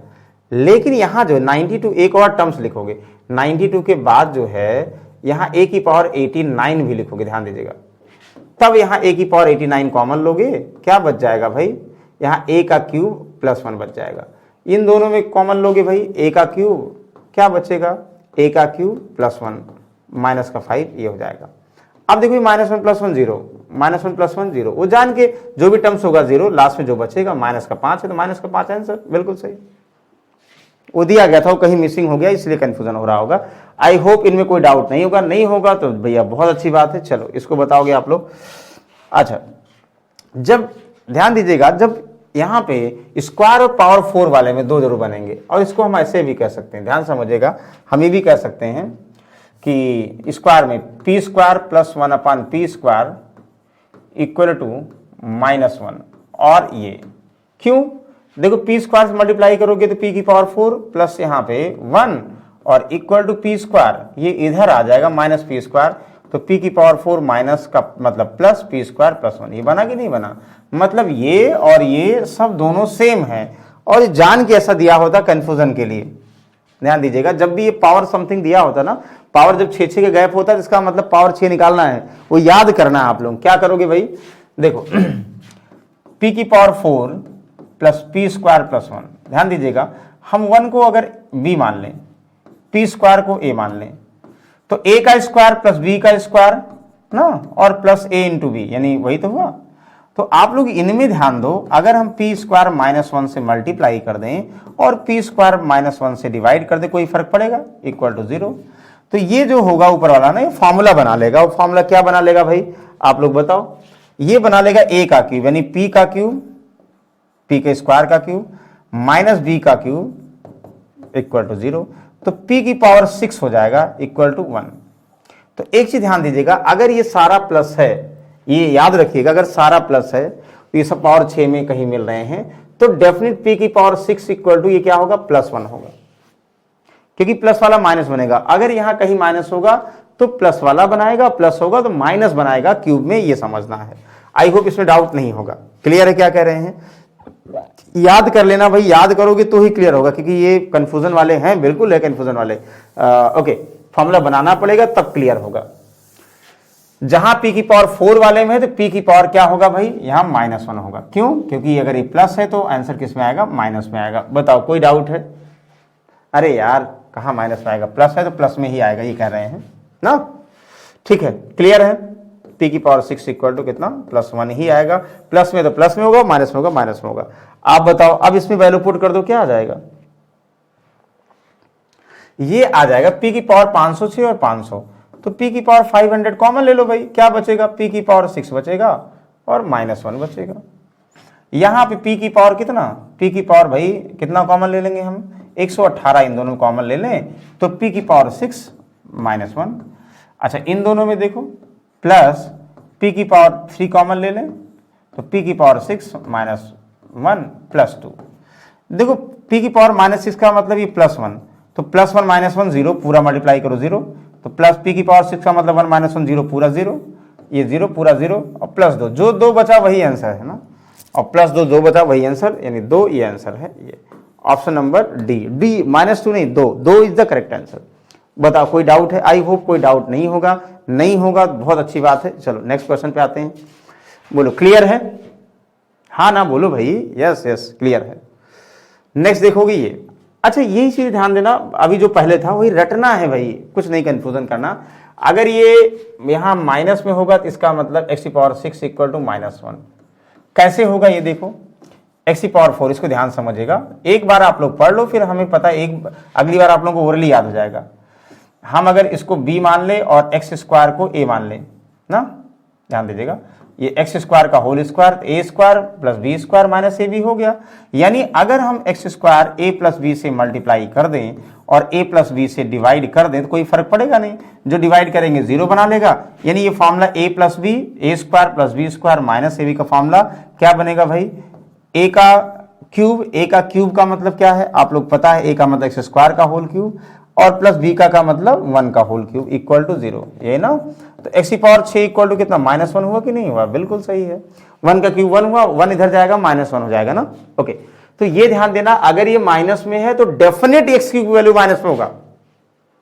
लेकिन यहाँ जो 92 एक और टर्म्स लिखोगे, 92 के बाद जो है यहाँ a की पावर 89 भी लिखोगे, ध्यान दीजिएगा, तब यहाँ a की पावर 89 कॉमन लोगे, क्या बच जाएगा भाई, यहाँ a का क्यूब +1 बच जाएगा। इन दोनों में कॉमन लोगे भाई, a का क्यूब क्या बचेगा, a का क्यूब +1 माइनस का 5 ये हो जाएगा। अब देखो -1 + 1 0, -1 + 1 0, वो जान के जो भी टर्म्स होगा 0, लास्ट में जो बचेगा -5 है, तो -5 आंसर बिल्कुल सही। वो दिया गया था, वो कहीं मिसिंग हो गया, इसलिए कंफ्यूजन हो रहा होगा। आई होप इनमें कोई डाउट नहीं होगा, नहीं होगा तो भैया बहुत अच्छी बात है। चलो इसको बताओगे आप लोग। अच्छा, जब ध्यान दीजिएगा, जब यहाँ पे स्क्वायर और पावर 4 वाले में दो जरूर बनेंगे, और इसको हम ऐसे भी कह सकते हैं, ध्यान समझिएगा, हम ये भी कह सकते हैं कि स्क्वायर में p² + 1/p² इक्वल टू -1, और ये क्यों, देखो p² से मल्टीप्लाई करोगे तो p की पावर 4 प्लस यहाँ पे 1 और इक्वल टू p², ये इधर आ जाएगा -p², तो p की पावर 4 माइनस का मतलब प्लस p² + 1, ये बना कि नहीं बना, मतलब ये और ये सब दोनों सेम है, और ये जान के ऐसा दिया होता कंफ्यूजन के लिए। ध्यान दीजिएगा, जब भी ये पावर समथिंग दिया होता ना, पावर जब 6 के गैप होता है, इसका मतलब पावर 6 निकालना है, वो याद करना है आप लोग। क्या करोगे भाई, देखो p की पावर 4 प्लस p² + 1, ध्यान दीजिएगा, हम 1 को अगर b मान लें, p² को a मान लें, तो a का स्क्वायर प्लस b का स्क्वायर ना, और प्लस a × b, यानी वही तो हुआ। तो आप लोग इनमें ध्यान दो, अगर हम p² -1 से मल्टीप्लाई कर दें और p² -1 से डिवाइड कर दें, कोई फर्क पड़ेगा, इक्वल टू 0। तो ये जो होगा ऊपर वाला ना, ये फॉर्मूला बना लेगा। वो फॉर्मूला क्या बना लेगा भाई, आप लोग बताओ, ये बना लेगा a का क्यूब, यानी p का क्यूब, p के स्क्वायर का क्यूब माइनस b का क्यूब इक्वल टू 0, तो p की पावर 6 हो जाएगा इक्वल टू 1। तो एक चीज ध्यान दीजिएगा, अगर ये सारा प्लस है, ये याद रखिएगा, अगर सारा प्लस है तो ये सब पावर 6 में कहीं मिल रहे हैं, तो डेफिनेट p की पावर 6 इक्वल टू ये क्या होगा, +1 होगा, क्योंकि प्लस वाला माइनस बनेगा। अगर यहां कहीं माइनस होगा तो प्लस वाला बनाएगा, प्लस होगा तो माइनस बनाएगा क्यूब में, ये समझना है। आई होप इसमें डाउट नहीं होगा। क्लियर है क्या कह रहे हैं, याद कर लेना भाई, याद करोगे तो ही क्लियर होगा, क्योंकि ये कंफ्यूजन वाले हैं, बिल्कुल है कंफ्यूजन वाले। ओके, फॉर्मूला बनाना पड़ेगा तब क्लियर होगा। जहां p की पावर 4 वाले में है तो p की पावर क्या होगा भाई, यहां -1 होगा। क्यों, क्योंकि अगर ये प्लस है तो आंसर किस में आएगा, माइनस में आएगा। बताओ कोई डाउट है, अरे यार कहां माइनस में आएगा, प्लस है तो प्लस में ही आएगा, ये कह रहे हैं ना। ठीक है, क्लियर है, p की पावर 6 इक्वल टू कितना, +1 ही आएगा। प्लस में तो प्लस में होगा, माइनस में होगा माइनस में होगा। आप बताओ, अब इसमें वैल्यू पुट कर दो, क्या आ जाएगा, ये आ जाएगा p की पावर 506 और 500, तो p की पावर 500 कॉमन ले लो भाई, क्या बचेगा, p की पावर 6 बचेगा और -1 बचेगा। यहाँ पे p की पावर कितना, p की पावर भाई कितना कॉमन ले लेंगे हम, 118 इन दोनों में कॉमन ले लें तो p की पावर 6 -1। अच्छा इन दोनों में देखो प्लस p की पावर 3 कॉमन ले लें तो p की पावर 6 -1 +2। देखो p की पावर -6 का मतलब ये +1, तो +1 -1 0, पूरा मल्टीप्लाई करो 0, तो प्लस p की पावर 6 का मतलब 1 -1 0 पूरा 0, ये 0 पूरा 0 और +2, जो 2 बचा वही आंसर है ना, और +2 जो बचा वही आंसर, यानी 2 ये आंसर है। ये ऑप्शन नंबर डी, -2 नहीं 2 इज द करेक्ट आंसर। बताओ कोई डाउट है? आई होप कोई डाउट नहीं होगा, नहीं होगा बहुत अच्छी बात है। चलो नेक्स्ट क्वेश्चन पे आते हैं, बोलो क्लियर है? हाँ ना बोलो भाई, यस यस क्लियर है। नेक्स्ट देखोगे ये, अच्छा यही चीज ध्यान देना, अभी जो पहले था वही रटना है भाई, कुछ नहीं कंफ्यूजन करना। अगर ये यहां माइनस में होगा तो इसका मतलब x की पावर 6 इक्वल टू -1 कैसे होगा ये देखो, x की पावर 4, इसको ध्यान समझिएगा, एक बार आप लोग पढ़ लो फिर हमें पता है, एक अगली बार आप लोगों को ओरली याद हो जाएगा। हम अगर इसको b मान ले और x स्क्वायर को a मान ले ना, ध्यान दीजिएगा, ये x स्क्वायर का whole square a square plus b square minus ab हो गया। यानी अगर हम x square a plus b से मल्टीप्लाई कर दें और a प्लस b से डिवाइड कर दें तो कोई फर्क पड़ेगा नहीं, जो डिवाइड करेंगे 0 बना लेगा। यानी ये formula a plus B, a square plus b square minus ab का फॉर्मूला क्या बनेगा भाई, a का क्यूब का मतलब क्या है आप लोग पता है, a का मतलब x स्क्वायर का होल क्यूब और प्लस b का मतलब 1 का होल क्यूब इक्वल टू 0, ये ना। तो x की पावर 6 इक्वल टू कितना, -1 हुआ कि नहीं हुआ, बिल्कुल सही है। 1 का क्यूब 1 हुआ, 1 इधर जाएगा -1 हो जाएगा ना। ओके तो ये ध्यान देना, अगर ये माइनस में है तो डेफिनेट x की वैल्यू माइनस में होगा,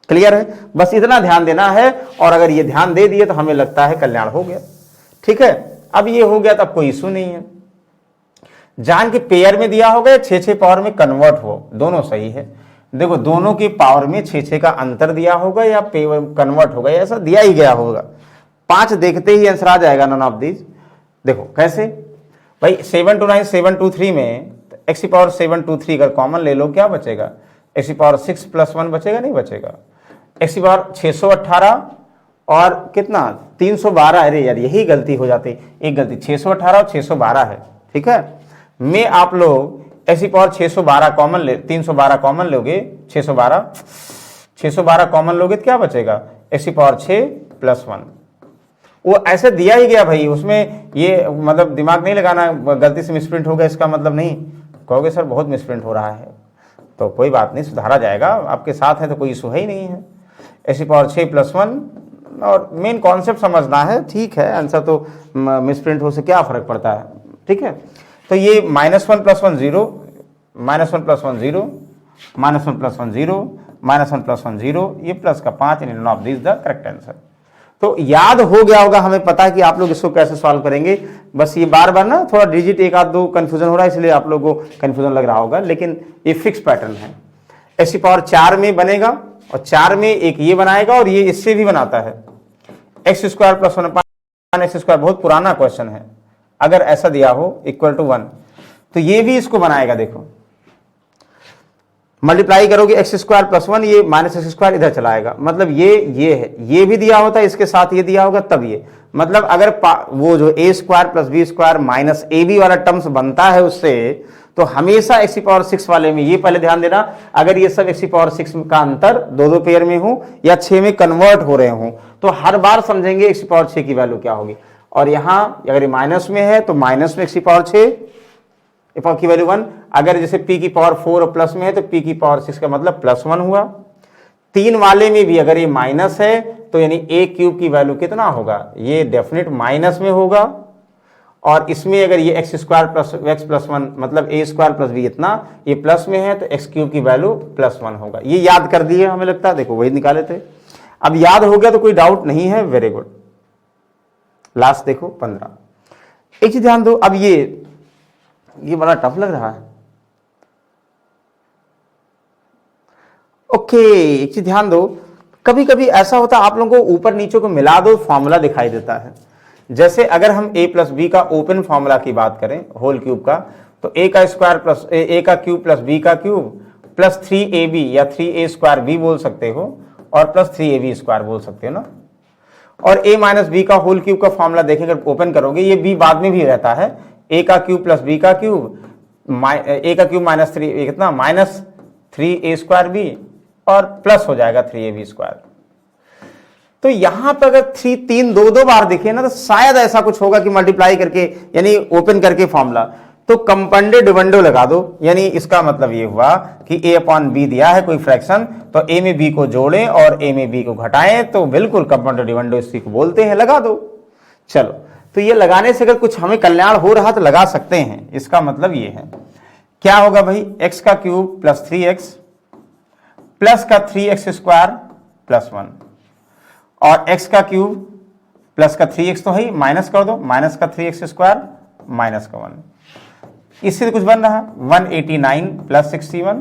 क्लियर है, बस इतना ध्यान देना है। और अगर ये ध्यान दे दिए तो हमें लगता है कल्याण हो गया, ठीक है। अब ये हो गया तो अब कोई इशू नहीं है, जान के पेयर में दिया होगा या 6 पावर में कन्वर्ट हो, दोनों सही है। देखो दोनों की पावर में 6 का अंतर दिया होगा या कन्वर्ट होगा, ऐसा दिया ही गया होगा। 5 देखते ही आंसर आ जाएगा, नॉन ऑफ दीज। देखो कैसे भाई, 729 723 में x की पावर 723 अगर कॉमन ले लो क्या बचेगा, x की पावर 6 + 1 बचेगा, नहीं बचेगा। x की पावर 618 और कितना 312, अरे यार यही गलती हो जाती, एक गलती 618 और 612 है, ठीक है। मैं आप लोग x की पावर 612 कॉमन ले, 312 कॉमन लोगे, 612 कॉमन लोगे तो क्या बचेगा, x की पावर 6 + 1। वो ऐसे दिया ही गया भाई, उसमें ये मतलब दिमाग नहीं लगाना, गलती से मिसप्रिंट हो गया इसका मतलब नहीं, कहोगे सर बहुत मिसप्रिंट हो रहा है, तो कोई बात नहीं, सुधारा जाएगा, आपके साथ है तो कोई इशू है ही नहीं है। x की पावर 6 + 1, और मेन कॉन्सेप्ट समझना है, ठीक है, आंसर तो मिसप्रिंट हो से क्या फर्क पड़ता है, ठीक है। तो ये -1 + 1 0, -1 + 1 0, -1 + 1 0, -1 + 1 0, ये प्लस का 5, यानी none of this the correct answer. तो याद हो गया होगा, हमें पता है कि आप लोग इसको कैसे सॉल्व करेंगे, बस ये बार बार ना थोड़ा डिजिट एक आध दो कंफ्यूजन हो रहा है, इसलिए आप लोगों को कंफ्यूजन लग रहा होगा, लेकिन ये फिक्स पैटर्न है। x की पावर 4 में बनेगा और 4 में एक ये बनाएगा और ये इससे भी बनाता है, x स्क्वायर + 1 x स्क्वायर, बहुत पुराना क्वेश्चन है, अगर ऐसा दिया हो इक्वल टू 1 तो ये भी इसको बनाएगा। देखो मल्टीप्लाई करोगे x स्क्वायर + 1, ये -x स्क्वायर इधर चलाएगा, मतलब ये है, ये भी दिया होता है इसके साथ ये दिया होगा तब ये, मतलब अगर वो जो a square + b square minus ab वाला टर्म्स बनता है उससे, तो हमेशा x की पावर 6 वाले में, ये पहले ध्यान देना, अगर ये सब x की पावर 6 का अंतर दो पेयर में हो या 6 में कन्वर्ट हो रहे हो तो हर बार समझेंगे x की पावर 6 की वैल्यू क्या होगी। और यहां अगर ये माइनस में है तो माइनस में x की पावर 6 की वैल्यू 1, अगर जैसे p की पावर 4 और प्लस में है तो p की पावर 6 का मतलब +1 हुआ। 3 वाले में भी अगर ये माइनस है तो यानी a³ की वैल्यू कितना होगा, ये डेफिनेट माइनस में होगा। और इसमें अगर ये x स्क्वायर + x + 1 मतलब a स्क्वायर + b इतना, ये प्लस में है तो x³ की वैल्यू +1 होगा। ये याद कर दिए हमें लगता है, देखो वही निकाले थे, अब याद हो गया तो कोई डाउट नहीं है, वेरी गुड। लास्ट देखो 15, एक चीज ध्यान दो, अब ये बड़ा टफ लग रहा है। ओके एक चीज ध्यान दो, कभी कभी ऐसा होता है आप लोगों को ऊपर नीचे को मिला दो फॉर्मूला दिखाई देता है। जैसे अगर हम a + b का ओपन फॉर्मूला की बात करें होल क्यूब का, तो a का स्क्वायर प्लस a का क्यूब प्लस b का क्यूब प्लस 3ab या 3a² भी बोल सकते हो और प्लस 3ab² बोल सकते हो ना। और a माइनस बी का होल क्यूब का फॉर्मूला देखेंगे, ओपन करोगे, ये b बाद में भी रहता है, a का क्यूब प्लस b का क्यूब, a का क्यूब माइनस 3 कितना माइनस 3a स्क्वायर b और प्लस हो जाएगा 3ab स्क्वायर। तो यहां पर अगर 3 बार दिखे ना तो शायद ऐसा कुछ होगा कि मल्टीप्लाई करके यानी ओपन करके फॉर्मूला, तो कंपाउंडेड डिविडेंड लगा दो, यानी इसका मतलब ये हुआ कि a अपॉन बी दिया है कोई फ्रैक्शन, तो a में b को जोड़ें और a में b को घटाएं, तो बिल्कुल कंपाउंडेड डिविडेंड इसी को बोलते हैं, लगा दो। चलो, तो ये लगाने से अगर कुछ हमें कल्याण हो रहा तो लगा सकते हैं, इसका मतलब ये है क्या होगा भाई, x का क्यूब प्लस 3x प्लस का 3x स्क्वायर प्लस 1 और x का क्यूब प्लस का 3x तो है, माइनस कर दो, माइनस का 3x स्क्वायर माइनस का 1, इससे कुछ बन रहा 189 प्लस 61,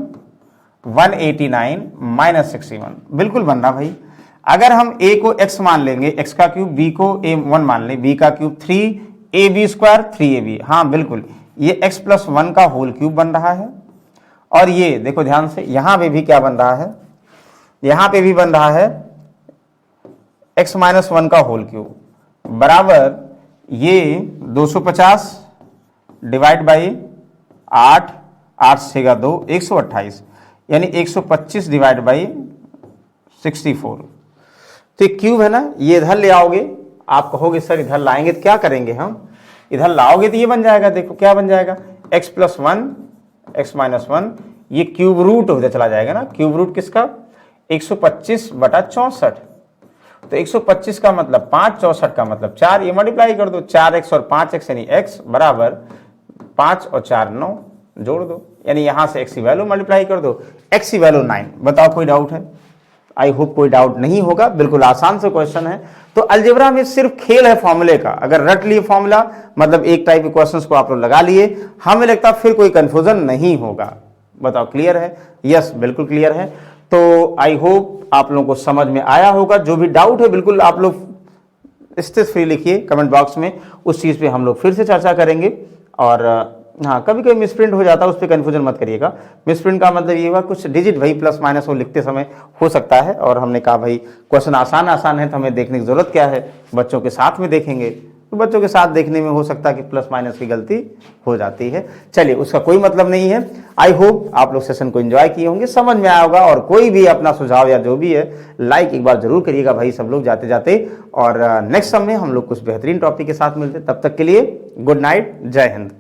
189 माइनस 61, बिल्कुल बन रहा भाई। अगर हम a को x मान लेंगे, x का क्यूब, b को a1 मान लें, b का क्यूब 3ab स्क्वायर 3ab, हाँ बिल्कुल ये x प्लस 1 का होल क्यूब बन रहा है। और ये देखो ध्यान से, यहां पे भी क्या बन रहा है, यहां पे भी बन रहा है x माइनस 1 का होल क्यूब बराबर ये 250 डिवाइड बाई 8, 8 6 2 128, यानी 125 डिवाइड बाई 64। तो क्यूब है ना, ये इधर ले आओगे, आप कहोगे सर इधर लाएंगे तो क्या करेंगे हम, इधर लाओगे तो ये बन जाएगा, देखो क्या बन जाएगा, x प्लस 1 x माइनस 1, ये क्यूब रूट उधर चला जाएगा ना, क्यूब रूट किसका 125/64, तो 125 का मतलब 5, 64 का मतलब 4, ये मल्टीप्लाई कर दो, 4x और 5x यानी x बराबर 5 और 4 9, जोड़ दो, यानी यहां से x की वैल्यू मल्टीप्लाई कर दो, x की वैल्यू 9। बताओ कोई डाउट है? आई होप कोई डाउट नहीं होगा, बिल्कुल आसान से क्वेश्चन है। तो अलजेब्रा में सिर्फ खेल है फॉर्मूले का, अगर रट लिए फॉर्मूला मतलब एक टाइप के क्वेश्चंस को आप लोग लगा लिए, हमें लगता है फिर कोई कंफ्यूजन नहीं होगा। बताओ क्लियर है? यस बिल्कुल क्लियर है। तो आई होप आप लोगों को समझ में आया होगा। जो भी डाउट है बिल्कुल आप लोग स्टेज फ्री लिखिए कमेंट बॉक्स में, उस चीज़ पे हम लोग फिर से चर्चा करेंगे। और हाँ, कभी कभी मिसप्रिंट हो जाता है, उस पर कन्फ्यूजन मत करिएगा। मिसप्रिंट का मतलब ये हुआ कुछ डिजिट भाई प्लस माइनस वो लिखते समय हो सकता है, और हमने कहा भाई क्वेश्चन आसान है तो हमें देखने की जरूरत क्या है, बच्चों के साथ में देखेंगे, तो बच्चों के साथ देखने में हो सकता है कि प्लस माइनस की गलती हो जाती है। चलिए, उसका कोई मतलब नहीं है। आई होप आप लोग सेशन को एंजॉय किए होंगे, समझ में आया होगा। और कोई भी अपना सुझाव या जो भी है लाइक एक बार जरूर करिएगा भाई सब लोग जाते जाते। और नेक्स्ट समय हम लोग कुछ बेहतरीन टॉपिक के साथ मिलते, तब तक के लिए गुड नाइट, जय हिंद।